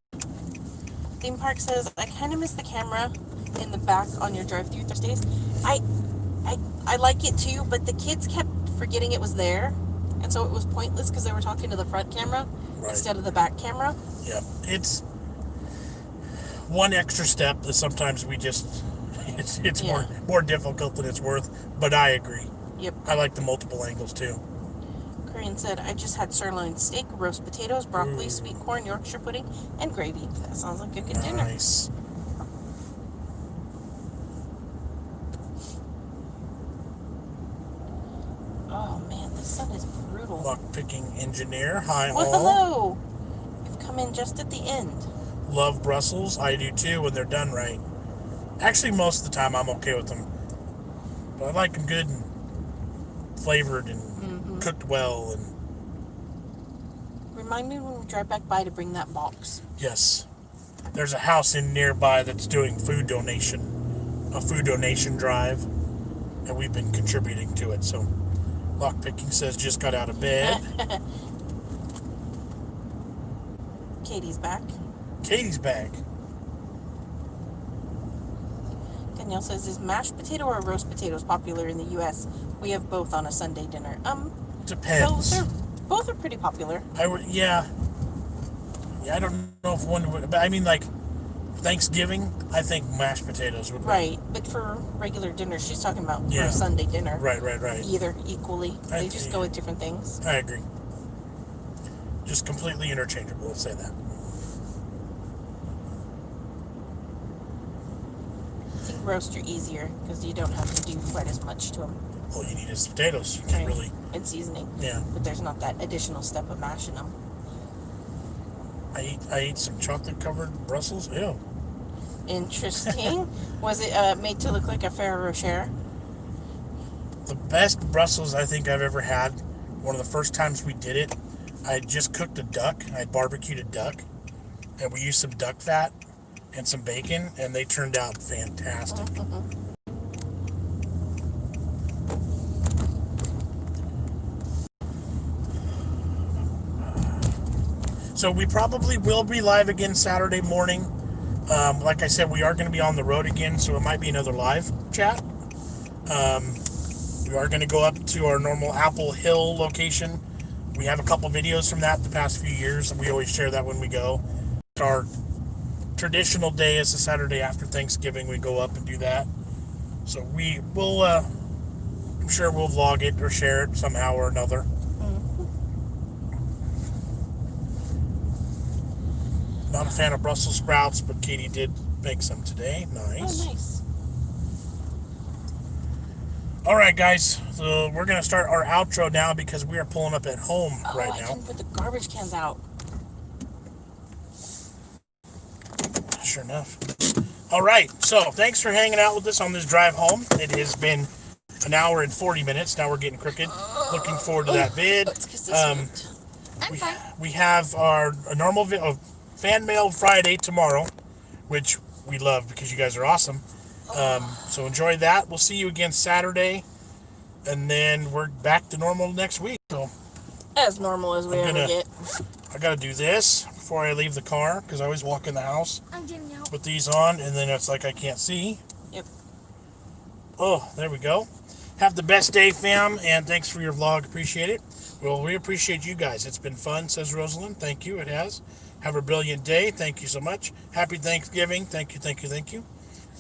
Theme Park says, I kind of miss the camera in the back on your drive-thru Thursdays. I like it too, but the kids kept forgetting it was there, and so it was pointless because they were talking to the front camera instead of the back camera. Yeah, it's one extra step that sometimes we just, it's more difficult than it's worth, but I agree. Yep. I like the multiple angles too. Korean said, I just had sirloin steak, roast potatoes, broccoli, sweet corn, Yorkshire pudding, and gravy. That sounds like a good dinner. Nice. Oh man, the sun is brutal. Lock-picking engineer. Hi, Well, all. hello. You've come in just at the end. Love Brussels. I do too when they're done right. Actually, most of the time I'm okay with them. But I like them good and flavored and cooked well. And Remind me when we drive back by to bring that box. yes, there's a house in nearby that's doing a food donation drive, and we've been contributing to it. So, lockpicking says just got out of bed. Katie's back. Katie's back. Danielle says, is mashed potato or roast potatoes popular in the U.S.? We have both on a Sunday dinner. Depends. Both are pretty popular. Yeah, I don't know if one would, but I mean, like, Thanksgiving, I think mashed potatoes would be. Right, but for regular dinner, she's talking about for Yeah. a Sunday dinner. Right. Either equally. They just yeah. go with different things. I agree. Just completely interchangeable, let's say that. I think roast are easier because you don't have to do quite as much to them. All you need is potatoes. You can't really... And seasoning. Yeah. But there's not that additional step of mashing them. I ate some chocolate-covered Brussels. Ew. Interesting. Was it made to look like a Ferrero Rocher? The best Brussels I think I've ever had, one of the first times we did it, I had just cooked a duck. I had barbecued a duck. And we used some duck fat and some bacon, and they turned out fantastic. So we probably will be live again Saturday morning. Like I said, we are going to be on the road again, so it might be another live chat. We are going to go up to our normal Apple Hill location. We have a couple videos from that the past few years, and we always share that when we go. Our traditional day is the Saturday after Thanksgiving. We go up and do that. So we will, I'm sure we'll vlog it or share it somehow or another. Not a fan of Brussels sprouts, but Katie did make some today. Nice. Oh, nice. All right, guys. So we're going to start our outro now because we are pulling up at home right I now. didn't put the garbage cans out. Sure enough. All right. So thanks for hanging out with us on this drive home. It has been an hour and 40 minutes. Now we're getting crooked. Looking forward to that vid. I'm fine. We have our normal fan mail Friday tomorrow, which we love because you guys are awesome. So enjoy that. We'll see you again Saturday, and then we're back to normal next week. So As normal as we ever get. I gotta do this before I leave the car because I always walk in the house I'm getting out. with these on, and then it's like I can't see. Yep. Oh, there we go. Have the best day, fam, and thanks for your vlog. Appreciate it. Well, we appreciate you guys. It's been fun, says Rosalind. Thank you. It has. Have a brilliant day. Thank you so much. Happy Thanksgiving. Thank you.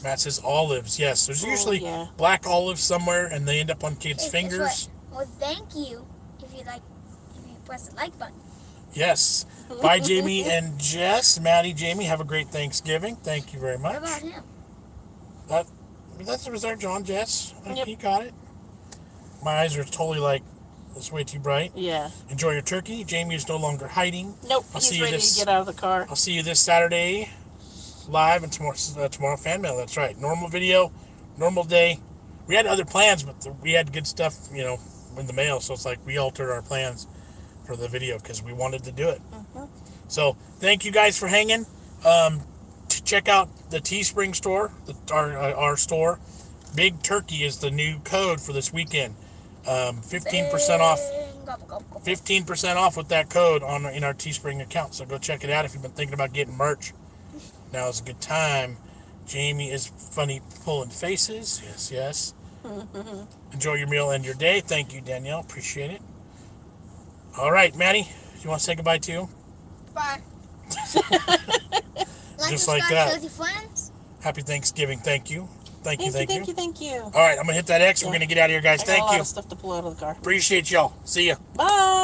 Matt says olives. Yes, there's usually black olives somewhere, and they end up on kids' fingers. Well, thank you if you press the like button. Yes. Bye, Jamie and Jess. Maddie, Jamie, have a great Thanksgiving. Thank you very much. What about him? That was our John Jess. Yep. He got it. My eyes are totally like, it's way too bright. Yeah. Enjoy your turkey. Jamie is no longer hiding. Nope. He's ready to get out of the car. I'll see you this Saturday live, and tomorrow fan mail. That's right. Normal video, normal day. We had other plans, but we had good stuff, in the mail. So it's like we altered our plans for the video because we wanted to do it. So thank you guys for hanging. Check out the Teespring store, our store. Big Turkey is the new code for this weekend. 15% off. 15% off with that code in our Teespring account. So go check it out if you've been thinking about getting merch. Now is a good time. Jamie is funny pulling faces. Yes. Enjoy your meal and your day. Thank you, Danielle. Appreciate it. All right, Maddie, you want to say goodbye too? Bye. Just like that. Cozy friends. Happy Thanksgiving. Thank you. Thank you. Thank you. All right, I'm going to hit that X. We're going to get out of here, guys. I got Thank a lot you. of stuff to pull out of the car. Appreciate y'all. See ya. Bye.